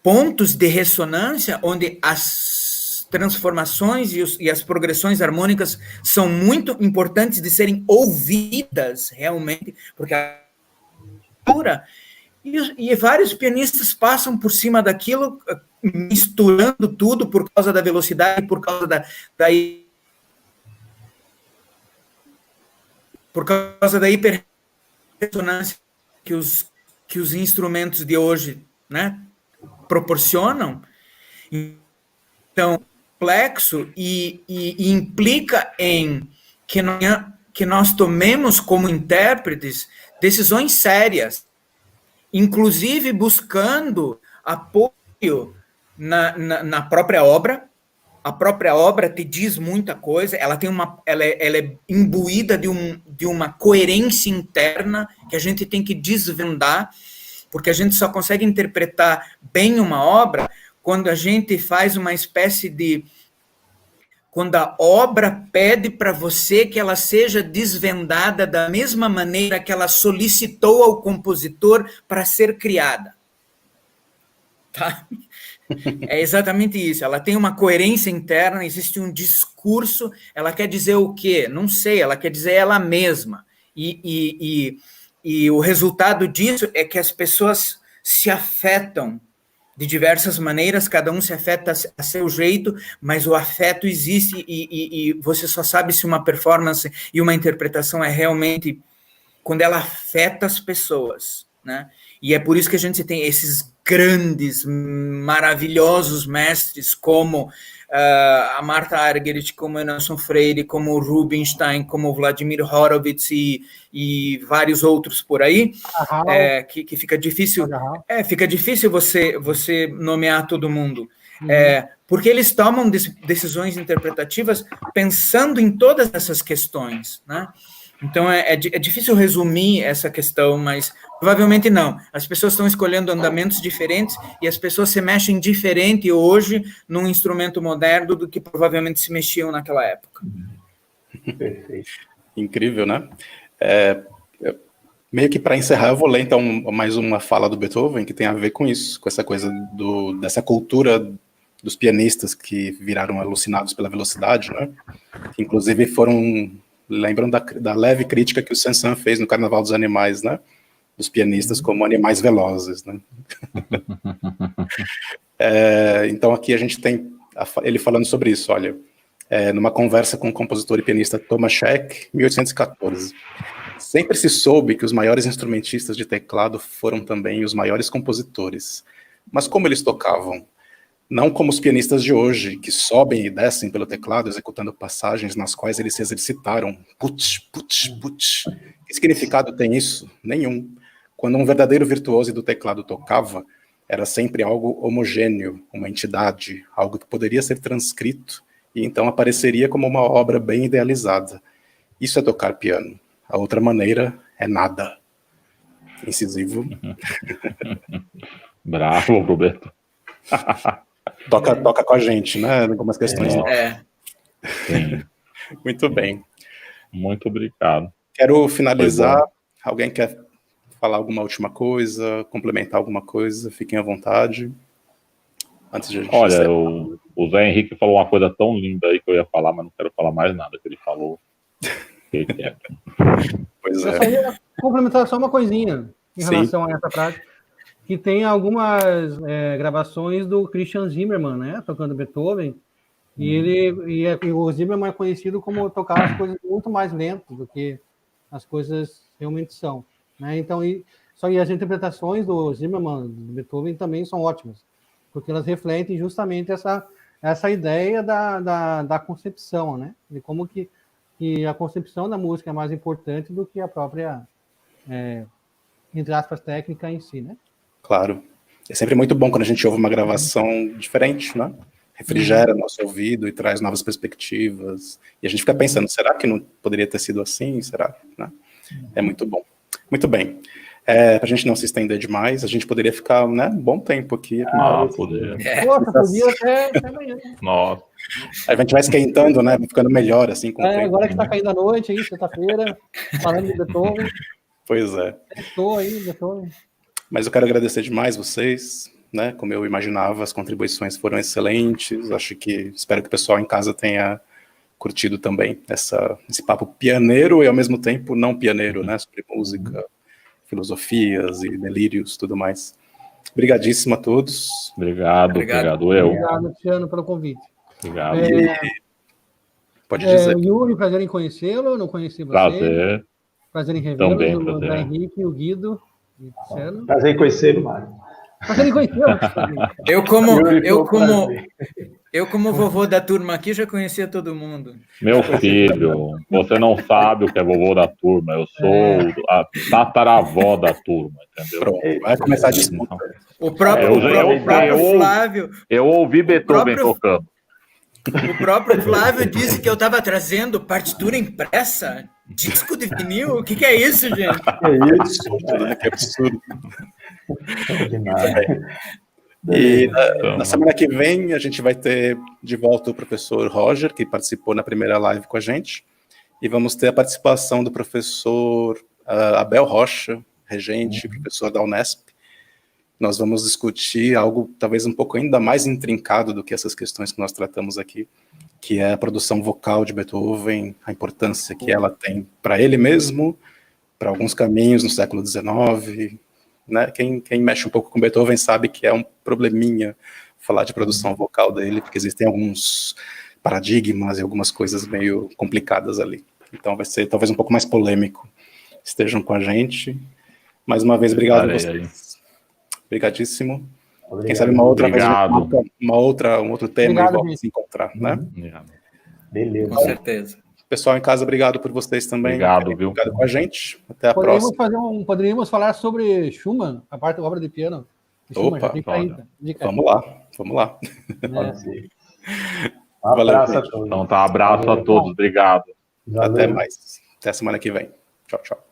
pontos de ressonância onde as transformações e as progressões harmônicas são muito importantes de serem ouvidas realmente, porque e vários pianistas passam por cima daquilo, misturando tudo por causa da velocidade, por causa da hiperressonância que os instrumentos de hoje, né, proporcionam. Então, complexo e implica em que nós tomemos como intérpretes decisões sérias, inclusive buscando apoio na própria obra, a própria obra te diz muita coisa, ela é imbuída de uma coerência interna que a gente tem que desvendar, porque a gente só consegue interpretar bem uma obra quando a gente faz uma espécie de... Quando a obra pede para você que ela seja desvendada da mesma maneira que ela solicitou ao compositor para ser criada. Tá? É exatamente isso. Ela tem uma coerência interna, existe um discurso. Ela quer dizer o quê? Não sei, ela quer dizer ela mesma. E o resultado disso é que as pessoas se afetam de diversas maneiras, cada um se afeta a seu jeito, mas o afeto existe e você só sabe se uma performance e uma interpretação é realmente quando ela afeta as pessoas, né? E é por isso que a gente tem esses grandes, maravilhosos mestres como a Martha Argerich, como Nelson Freire, como o Rubinstein, como o Vladimir Horowitz e vários outros por aí, que fica difícil, fica difícil você nomear todo mundo, porque eles tomam decisões interpretativas pensando em todas essas questões, né? Então, é difícil resumir essa questão, mas provavelmente não. As pessoas estão escolhendo andamentos diferentes e as pessoas se mexem diferente hoje num instrumento moderno do que provavelmente se mexiam naquela época. Perfeito. Incrível, né? Meio que para encerrar, eu vou ler, então, mais uma fala do Beethoven que tem a ver com isso, com essa coisa dessa cultura dos pianistas que viraram alucinados pela velocidade, né? Que, inclusive, lembram da leve crítica que o Saint-Saëns fez no Carnaval dos Animais, né? Dos pianistas como animais velozes, né? Então aqui a gente tem ele falando sobre isso, olha, numa conversa com o compositor e pianista Tomaszek, 1814. Sempre se soube que os maiores instrumentistas de teclado foram também os maiores compositores. Mas como eles tocavam? Não como os pianistas de hoje, que sobem e descem pelo teclado, executando passagens nas quais eles se exercitaram. Putz, putz, putz. Que significado tem isso? Nenhum. Quando um verdadeiro virtuoso do teclado tocava, era sempre algo homogêneo, uma entidade, algo que poderia ser transcrito, e então apareceria como uma obra bem idealizada. Isso é tocar piano. A outra maneira é nada. Incisivo. Bravo, Roberto. Toca com a gente, né? Algumas questões. Sim. Muito bem. Muito obrigado. Quero finalizar. Alguém quer falar alguma última coisa, complementar alguma coisa? Fiquem à vontade. Antes de a gente Olha, o Zé Henrique falou uma coisa tão linda aí que eu ia falar, mas não quero falar mais nada que ele falou. Pois eu só ia complementar só uma coisinha em relação a essa prática, que tem algumas gravações do Christian Zimmermann, né, tocando Beethoven, e o Zimmermann é conhecido como tocar as coisas muito mais lentas do que as coisas realmente são, né? Então, só que as interpretações do Zimmermann, do Beethoven, também são ótimas, porque elas refletem justamente essa ideia da concepção, né, de como que a concepção da música é mais importante do que a própria, entre aspas, técnica em si, né? Claro. É sempre muito bom quando a gente ouve uma gravação diferente, né? Refrigera nosso ouvido e traz novas perspectivas. E a gente fica pensando, será que não poderia ter sido assim? Será? Né? É muito bom. Muito bem. Para a gente não se estender demais, a gente poderia ficar, né, um bom tempo aqui. Poderia. Poxa, podia até amanhã. Nossa. A gente vai esquentando, né? Vai ficando melhor, assim, com o tempo. Agora que está caindo a noite aí, sexta-feira, falando de Beethoven. Pois é. Estou aí, Beethoven. Mas eu quero agradecer demais vocês, né? Como eu imaginava, as contribuições foram excelentes. Espero que o pessoal em casa tenha curtido também esse papo pianeiro e ao mesmo tempo não pianeiro, né? Sobre música, filosofias e delírios, tudo mais. Obrigadíssimo a todos. Obrigado eu. Obrigado, Luciano, pelo convite. Obrigado. Pode dizer. Yuri, prazer em conhecê-lo, não conheci você. Prazer em revê-lo. Também, o Zé Henrique, o Guido. Prazer em conhecê-lo, Mário. Prazer em conhecê-lo. Eu, como vovô da turma aqui, já conhecia todo mundo. Meu filho, você não sabe o que é vovô da turma. Eu sou a tataravó da turma, entendeu? Pronto, vai começar a disputa. O próprio Flávio. Eu ouvi Beethoven tocando. O próprio Flávio disse que eu estava trazendo partitura impressa, disco de vinil. O que é isso, gente? É isso. Que absurdo. Demais. E na semana que vem a gente vai ter de volta o professor Roger, que participou na primeira live com a gente, e vamos ter a participação do professor Abel Rocha, regente, professor da Unesp. Nós vamos discutir algo talvez um pouco ainda mais intrincado do que essas questões que nós tratamos aqui, que é a produção vocal de Beethoven, a importância que ela tem para ele mesmo, para alguns caminhos no século XIX, né? Quem mexe um pouco com Beethoven sabe que é um probleminha falar de produção vocal dele, porque existem alguns paradigmas e algumas coisas meio complicadas ali. Então vai ser talvez um pouco mais polêmico. Estejam com a gente. Mais uma vez, obrigado a vocês. Obrigadíssimo. Obrigado. Quem sabe uma outra vez Obrigado. um outro tema Obrigado, e vamos gente. se encontrar, né? Beleza. Com certeza. Pessoal em casa, obrigado por vocês também. Obrigado, viu? Obrigado com a gente. Até a próxima. Poderíamos falar sobre Schumann, a parte da obra de piano. Schumann, Opa, já fica aí, tá? Dica. Vamos lá. Pode ser. Um Valeu, abraço a gente. todos. Então tá, abraço a todos, obrigado. Valeu. Até mais. Até a semana que vem. Tchau, tchau.